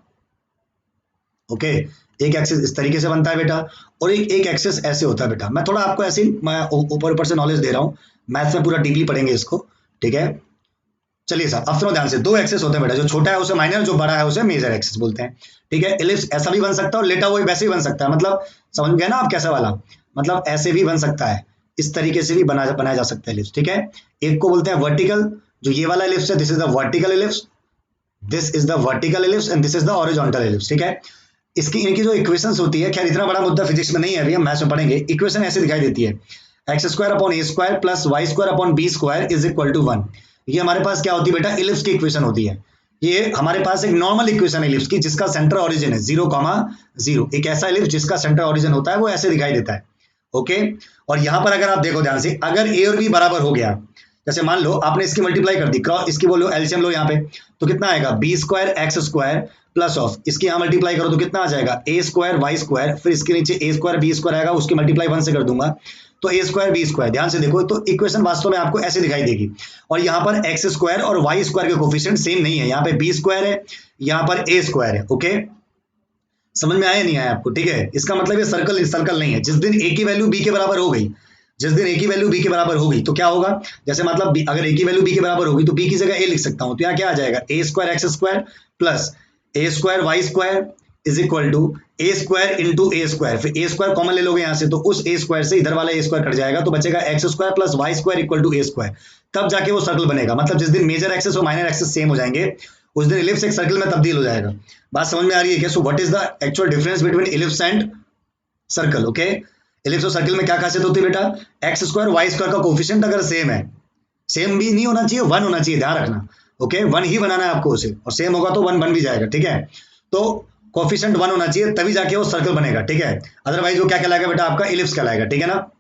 ओके। एक एक्सिस इस तरीके से बनता है बेटा, और एक एक्सिस ऐसे होता है बेटा। मैं थोड़ा आपको ऐसे मैं ऊपर ऊपर से नॉलेज दे रहा हूँ, मैथ्स में पूरा डीपली पढ़ेंगे इसको, ठीक है। चलिए साहब अब सुनो ध्यान से, दो एक्सिस होते हैं बेटा, जो छोटा है उसे माइनर, जो बड़ा है उसे मेजर एक्सिस बोलते हैं, ठीक है। इलिप्स ऐसा भी बन सकता है और लेटा हुआ वैसे भी बन सकता है, मतलब समझ गए ना आप कैसा वाला? मतलब ऐसे भी बन सकता है, इस तरीके से भी बनाया जा सकता है इलिप्स, ठीक है। एक को बोलते हैं वर्टिकल, जो ये वाला इलिप्स है, this is the vertical ellipse, this is the vertical ellipse and this is the horizontal ellipse, ठीक है। इसकी इनकी जो इक्वेशंस होती है, खैर इतना बड़ा मुद्दा फिजिक्स में नहीं है, अभी हम मैथ्स में पढ़ेंगे। इक्वेशन ऐसे दिखाई देती है, X square upon A square plus Y square upon B square is equal to 1। ये हमारे पास क्या होती है बेटा? इलिप्स की इक्वेशन होती है। ये हमारे पास एक नॉर्मल इक्वेशन है इलिप्स की, जिसका सेंटर ऑरिजिन है 0,0। एक ऐसा इलिप्स जिसका सेंटर ऑरिजिन होता है वो ऐसे दिखाई देता है, ओके। और यहां पर अगर आप देखो ध्यान से, अगर ए और बी बराबर हो गया, जैसे मान लो आपने इसकी मल्टीप्लाई कर दी, क्रॉस इसकी बोलो एलसीएम लो यहाँ पे, तो कितना आएगा? B square X square plus of इसकी यहाँ मल्टीप्लाई करो तो कितना आ जाएगा? ए स्क्वायर वाई स्क्वायर, फिर इसके नीचे ए स्क्वायर बी स्क्वायर आएगा, उसकी मल्टीप्लाई 1 से कर दूंगा तो ए स्क्वायर बी स्क्वायर। ध्यान से देखो तो इक्वेशन वास्तव में आपको ऐसे दिखाई देगी। और यहाँ पर एक्स स्क्वायर और वाई स्क्वायर के कोफिशिएंट सेम नहीं है, यहाँ पे बी स्क्वायर है, यहाँ पर ए स्क्वायर है, ओके। समझ में आया नहीं आया आपको? ठीक है, इसका मतलब ये सर्कल सर्कल नहीं है। जिस दिन ए की वैल्यू बी के बराबर हो गई, जिस दिन ए की वैल्यू बी के बराबर होगी तो क्या होगा? जैसे मतलब अगर ए की वैल्यू बी के बराबर होगी तो बी की जगह ए लिख सकता हूं, तो यहाँ क्या आ जाएगा? A square X square plus A square Y square is equal to A square into A square. फिर ए स्क्वायर कॉमन ले लोगे यहाँ से, तो उस ए स्क्वायर से इधर वाला ए स्क्वायर कट जाएगा, तो बचेगा X square plus Y square equal to A square. तब जाके वो सर्कल बनेगा। मतलब जिस दिन मेजर एक्सिस और माइनर एक्सिस सेम हो जाएंगे, उस दिन इलिप्स एक सर्कल में तब्दील हो जाएगा। बात समझ में आ रही है क्या? So what is the actual difference between ellipse and circle, okay. Ellipse और सर्कल में क्या खासियत होती है बेटा? एक्स स्क्वायर वाई स्क्वायर का कोफिशिएंट अगर सेम है, सेम भी नहीं होना चाहिए, 1 होना चाहिए, ध्यान रखना, ओके। 1 ही बनाना है आपको उसे, और सेम होगा तो 1 बन भी जाएगा, ठीक है। तो कोफिशिएंट 1 होना चाहिए, तभी जाके वो सर्कल बनेगा, ठीक है। अदरवाइज वो क्या कहलाएगा बेटा? आपका इलिप्स कहलाएगा, ठीक है ना।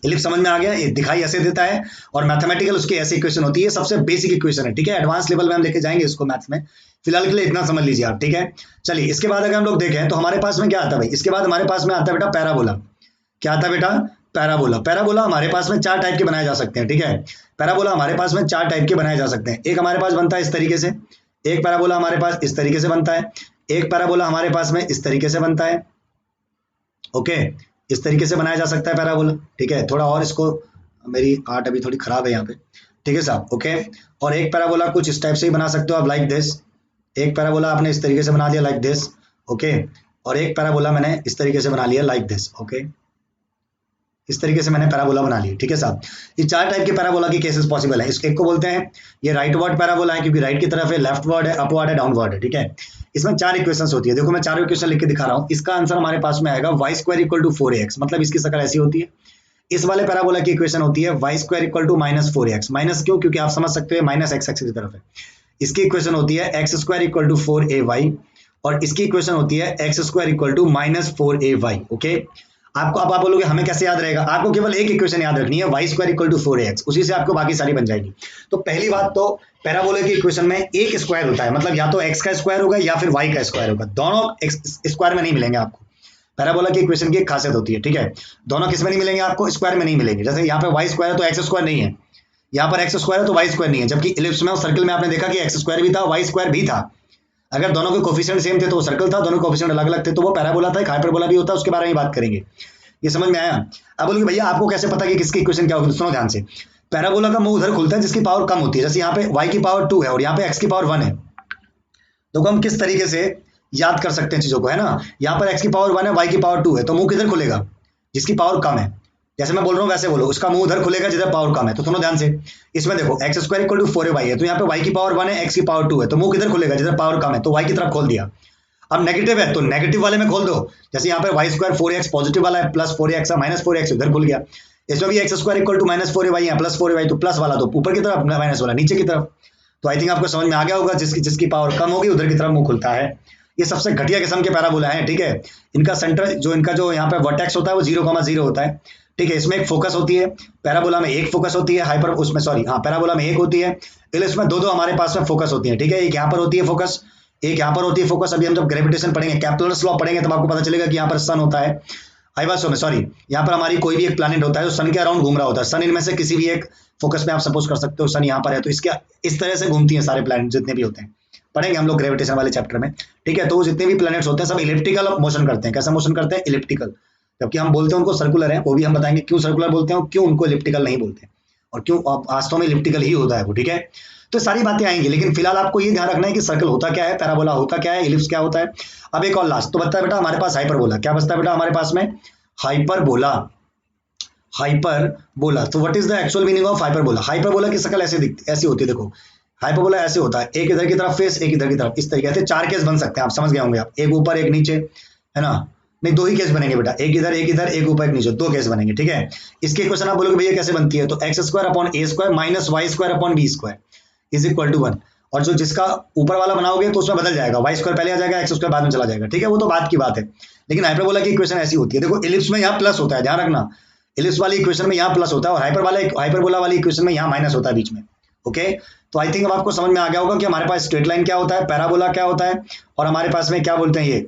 इलिप्स समझ में आ गया? ये दिखाई ऐसे देता है, और मैथमेटिकल उसकी ऐसी इक्वेशन होती है, सबसे बेसिक इक्वेशन है, ठीक है। एडवांस लेवल में हम लेके जाएंगे इसको मैथ्स में, फिलहाल के लिए इतना समझ लीजिए आप, ठीक है। चलिए इसके बाद अगर हम लोग देखें तो हमारे पास में क्या आता है भाई? इसके बाद हमारे पास में आता है बेटा पैराबोला। क्या आता है बेटा? पैराबोला। पैराबोला हमारे पास में 4 टाइप के बनाए जा सकते हैं, ठीक है। पैराबोला हमारे पास में 4 टाइप के बनाए जा सकते हैं। एक हमारे पास बनता है इस तरीके से, एक पैराबोला हमारे पास इस तरीके से बनता है, एक पैराबोला हमारे पास में इस तरीके से बनता है, ओके। इस तरीके से बनाया जा सकता है पैराबोला, ठीक है। थोड़ा और इसको, मेरी आर्ट अभी थोड़ी खराब है यहाँ पे, ठीक है साहब, ओके। और एक पैराबोला कुछ इस टाइप से ही बना सकते हो आप, लाइक दिस। एक पैराबोला आपने इस तरीके से बना दिया, लाइक दिस, ओके। और एक पैराबोला मैंने इस तरीके से बना लिया, लाइक दिस, ओके। इस तरीके से मैंने पैराबोला बना ली, ठीक है साहब। ये 4 टाइप के पैराबोला के केसेस पॉसिबल है। इस एक को बोलते हैं ये राइट वर्ड पैराबोला है, क्योंकि राइट की तरफ है, लेफ्ट वर्ड है, अपवर्ड है, डाउनवर्ड है, ठीक है। इसमें 4 इक्वेशंस होती है। देखो मैं 4 इक्वेशन लिख के दिखा रहा हूँ। इसका आंसर हमारे पास में आएगा y square equal to 4ax, मतलब इसकी शक्ल ऐसी होती है। इस वाले पैराबोला की इक्वेशन होती है y square equal to -4ax, minus क्यों, क्योंकि आप समझ सकते हो माइनस x एक्सिस की तरफ है। इसकी इक्वेशन होती है x square equal to 4ay, और इसकी इक्वेशन होती है x square equal to -4ay। Okay, आपको अब आप बोलोगे हमें कैसे याद रहेगा, आपको केवल एक इक्वेशन याद रखनी है, y square equal to 4ax, उसी से आपको बाकी सारी बन जाएगी। तो पहली बात तो पैराबोला की इक्वेशन में एक स्क्वायर होता है, मतलब या तो x का स्क्वायर होगा या फिर y का स्क्वायर होगा, दोनों स्क्वायर में नहीं मिलेंगे आपको। पैराबोला की इक्वेशन की एक खासियत होती है, ठीक है। दोनों किस में नहीं मिलेंगे आपको, स्क्वायर में नहीं मिलेंगे। जैसे यहाँ पे y स्क्वायर है तो x स्क्वायर नहीं है, यहाँ पर x स्क्वायर है तो y स्क्वायर नहीं है, जबकि इलिप्स में और सर्कल में आपने देखा कि x स्क्वायर भी था, y स्क्वायर भी था। अगर दोनों के कोफिशिएंट सेम थे तो वो सर्कल था, दोनों के कोफिशिएंट अलग अलग थे तो वो पैराबोला था। एक हाइपरबोला भी होता है, उसके बारे में बात करेंगे। ये समझ में आया। अब बोलोगे भैया आपको कैसे पता कि किसकी इक्वेशन क्या होगी, सुनो ध्यान से। पैराबोला का मुंह उधर खुलता है जिसकी पावर कम होती है, जैसे यहाँ पे y की पावर 2 है और यहाँ पे x की पावर 1 है। तो हम किस तरीके से याद कर सकते हैं चीजों को, है ना। यहाँ पर x की पावर 1 है, y की पावर 2 है, तो मुंह किधर खुलेगा, जिसकी पावर कम है। जैसे मैं बोल रहा हूँ वैसे बोलो, उसका मुंह उधर खुलेगा जिधर पावर कम है। तो सुनो ध्यान से, इसमें देखो x square equal to 4ay है, तो यहाँ पे y की पावर 1 है, x की पावर 2 है, तो मुंह किधर खुलेगा, जिधर पावर कम है, तो y की तरफ खोल दिया। अब नेगेटिव है तो नेगेटिव वाले में खोल दो, जैसे यहाँ पे y स्क्वायर 4x पॉजिटिव वाला है, प्लस 4x है, माइनस 4x उधर खुल गया। इसमें भी x square equal to -4ay है, प्लस 4ay, तो प्लस वाला तो ऊपर की तरफ, माइनस वाला नीचे की तरफ। तो आई थिंक आपको समझ में आ गया होगा, जिसकी पावर कम होगी उधर की तरफ मुंह खुलता है। ये सबसे घटिया किस्म के पैराबोला हैं, ठीक है। इनका सेंटर जो यहाँ पे वर्टेक्स होता है वो 0,0 होता है, ठीक है। इसमें एक फोकस होती है, पैराबोला में एक फोकस होती है, हाइपर उसमें सॉरी हाँ पैराबोला में एक होती है, इसमें दो हमारे पास में फोकस होती है, ठीक है। एक यहाँ पर होती है फोकस, एक यहाँ पर होती है फोकस। अभी हम जब ग्रेविटेशन पढ़ेंगे, कैप्लर्स लॉ पढ़ेंगे, तब आपको पता चलेगा कि यहाँ पर सन होता है, सॉरी यहाँ पर हमारी कोई भी एक प्लैनेट होता है जो सन के अराउंड घूम रहा होता है। सन इनमें से किसी भी एक फोकस में आप सपोज कर सकते हो, सन यहाँ पर है तो इसके इस तरह से घूमती है सारे प्लैनेट जितने भी होते हैं, पढ़ेंगे हम लोग ग्रेविटेशन वाले चैप्टर में, ठीक है। तो वो जितने भी प्लैनेट्स होते हैं सब इलिप्टिकल मोशन करते हैं। कैसा मोशन करते हैं, इलिप्टिकल। जबकि हम बोलते हैं उनको सर्कुलर है, वो भी हम बताएंगे क्यों सर्कुलर बोलते हैं और क्यों उनको इलिप्टिकल नहीं बोलते और क्यों वास्तव में इलिप्टिकल ही होता है वो, ठीक है। तो सारी बातें आएंगी, लेकिन फिलहाल आपको ये ध्यान रखना है कि सर्कल होता क्या है, पैराबोला होता क्या है, इलिप्स क्या होता है। अब एक और लास्ट तो बचता है बेटा हमारे पास हाइपरबोला। क्या बचता है बेटा हमारे पास में, हाइपरबोला। हाइपरबोला, तो what is the actual meaning of hyperbola. Hyperbola की शक्ल ऐसी होती है, देखो हाइपरबोला ऐसे होता है, एक इधर की तरफ फेस, एक इधर की तरफ, इस तरीके से 4 केस बन सकते हैं, आप समझ गए होंगे आप, एक ऊपर एक नीचे, है ना। नहीं 2 ही केस बनेंगे बेटा, एक इधर एक ऊपर एक नीचे, 2 केस बनेंगे, ठीक है। इसके क्वेश्चन आप बोलोगे भैया कैसे बनती है, तो X square upon A square minus Y square upon B square is equal to 1। और जो जिसका ऊपर वाला बनाओगे तो उसमें बदल जाएगा, वाई स्क्वायर पहले आ जाएगा, एक्स स्क्वायर बाद में चला जाएगा, ठीक है। वो तो बात की बात है, लेकिन हाइपरबोला की इक्वेशन ऐसी होती है। देखो इलिप्स में यहाँ प्लस होता है, ध्यान रखना, इलिप्स वाली इक्वेशन में यहाँ प्लस होता है और हाइपरबोला वाली इक्वेशन में यहाँ माइनस होता है बीच में, ओके। तो आई थिंक अब आपको समझ में आ गया होगा कि हमारे पास स्ट्रेट लाइन क्या होता है, पैराबोला क्या होता है, और हमारे पास में क्या बोलते हैं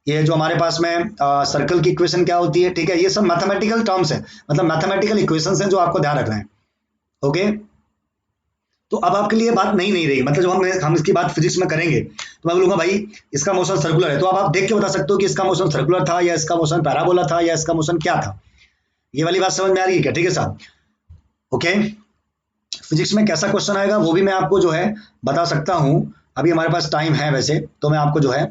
ये जो हमारे पास में सर्कल की इक्वेशन क्या होती है, ठीक है। ये सब मैथमेटिकल टर्म्स है, मतलब मैथमेटिकल इक्वेशंस हैं जो आपको ध्यान रखना है, ओके। तो अब आपके लिए बात नहीं रही, मतलब जब हम इसकी बात फिजिक्स में करेंगे तो मैं बोलूंगा भाई इसका मोशन सर्कुलर है, तो अब आप देख के बता सकते हो कि इसका मोशन सर्कुलर था या इसका मोशन पैराबोला था या इसका मोशन क्या था। ये वाली बात समझ में आ रही है क्या, ठीक है साहब, ओके। फिजिक्स में कैसा क्वेश्चन आएगा वो भी मैं आपको जो है बता सकता हूं। अभी हमारे पास टाइम है वैसे, तो मैं आपको जो है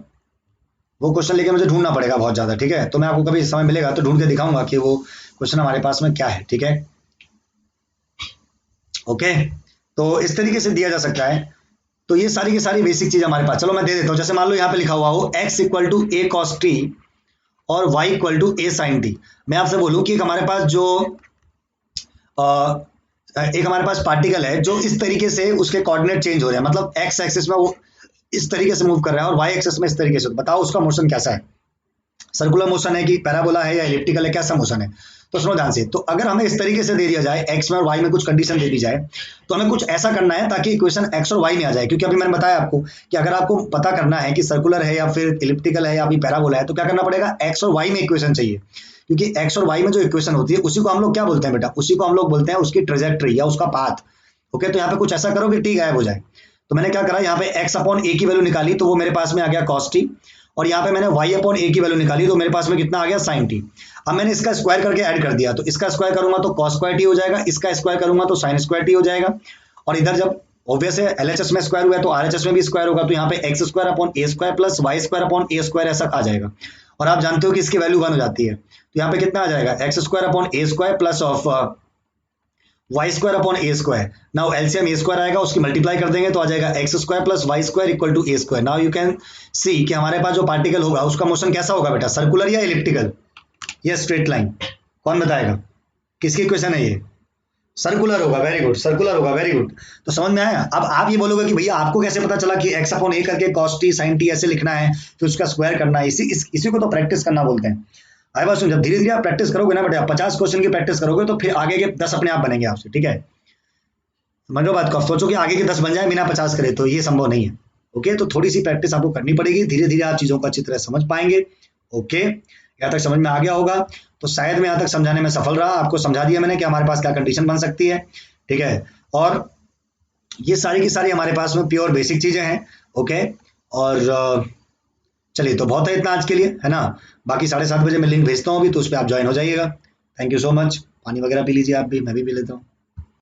वो क्वेश्चन लेके मुझे ढूंढना पड़ेगा बहुत ज्यादा, ठीक है। तो मैं आपको कभी समय मिलेगा तो ढूंढ के दिखाऊंगा कि वो क्वेश्चन हमारे पास में क्या है, ठीक है, ओके। तो इस तरीके से दिया जा सकता है। तो ये सारी की सारी बेसिक चीज हमारे पास, चलो मैं दे देता हूं। जैसे मान लो यहाँ पे लिखा हुआ हो x equal to A cos T और y equal to A sine T. मैं आपसे बोलूं कि हमारे पास जो एक हमारे पास पार्टिकल है जो इस तरीके से उसके कोऑर्डिनेट चेंज हो रहे हैं, मतलब x एक्सिस में वो इस तरीके से मूव कर रहा है और y एक्सिस में इस तरीके से, बताओ उसका मोशन कैसा है, सर्कुलर मोशन है कि पैराबोला है या इलिप्टिकल है, कैसा मोशन है। तो सुनो ध्यान से, तो अगर हमें इस तरीके से दे दिया जाए x में और y में कुछ कंडीशन दे दी जाए तो हमें कुछ ऐसा करना है ताकि इक्वेशन x और y में आ जाए। क्योंकि अभी मैंने बताया आपको कि अगर आपको पता करना है कि सर्कुलर है या फिर इलिप्टिकल है या फिर पैराबोला है तो क्या करना पड़ेगा, x और y में इक्वेशन चाहिए। क्योंकि x और y में जो इक्वेशन होती है उसी को हम लोग क्या बोलते हैं बेटा, उसी को हम लोग बोलते हैं उसकी ट्रेजेक्ट्री या उसका पाथ, ओके। तो यहाँ पे कुछ ऐसा करो कि t गायब हो जाए। तो मैंने क्या करा, यहाँ पे x अपॉन a की वैल्यू निकाली तो वो मेरे पास में आ गया cos t, और यहाँ पे मैंने y अपॉन a की वैल्यू निकाली तो मेरे पास में कितना आ गया sin t। अब मैंने इसका स्क्वायर करके ऐड कर दिया, तो इसका स्क्वायर करूंगा तो cos स्क्वायर t हो जाएगा, इसका स्क्वायर करूंगा तो sin स्क्वायर t हो जाएगा, और इधर जब ऑब्वियस है LHS में स्क्वायर हुआ है तो RHS में भी स्क्वायर होगा, तो यहाँ पे x square upon a square plus y square upon a square ऐसा आ जाएगा। और आप जानते हो कि इसकी वैल्यू 1 हो जाती है, तो यहाँ पे कितना आ जाएगा, X square upon A square plus of Y square upon A square. Now LCM A square आएगा, उसकी मल्टीप्लाई कर देंगे तो आ जाएगा X square plus Y square equal to A square. Now you can see कि हमारे पास जो पार्टिकल होगा उसका मोशन कैसा होगा बेटा, सर्कुलर या इलिप्टिकल या स्ट्रेट लाइन, कौन बताएगा, किसकी इक्वेशन है ये, सर्कुलर होगा, वेरी गुड, सर्कुलर होगा, वेरी गुड। तो समझ में आया। अब आप ये बोलोगे कि भैया आपको कैसे पता चला कि एक्स अपॉन ए करके कॉस टी साइन टी ऐसे लिखना है, फिर उसका स्क्वायर करना है, इसी को तो प्रैक्टिस करना बोलते हैं। आई बात सुन, जब धीरे धीरे आप प्रैक्टिस करोगे ना बेटा, 50 क्वेश्चन की प्रैक्टिस करोगे तो फिर आगे के 10 अपने आप बनेंगे आपसे, ठीक है। समझो बात को, सोचो कि आगे के 10 बन जाए बिना 50 करे, तो ये संभव नहीं है। ओके, तो थोड़ी सी प्रैक्टिस आपको करनी पड़ेगी, धीरे धीरे आप चीजों को अच्छी तरह समझ पाएंगे। ओके, यहाँ तक समझ में आ गया होगा, तो शायद मैं यहाँ तक समझाने में सफल रहा, आपको समझा दिया मैंने कि हमारे पास क्या कंडीशन बन सकती है, ठीक है। और ये सारी की सारी हमारे पास में प्योर बेसिक चीजें हैं। ओके, और चलिए तो बहुत है इतना आज के लिए, है ना। बाकी 7:30 बजे मैं लिंक भेजता हूँ अभी, तो उस पर आप ज्वाइन हो जाइएगा। Thank you so much. पानी वगैरह पी लीजिए आप भी, मैं भी पी लेता हूँ।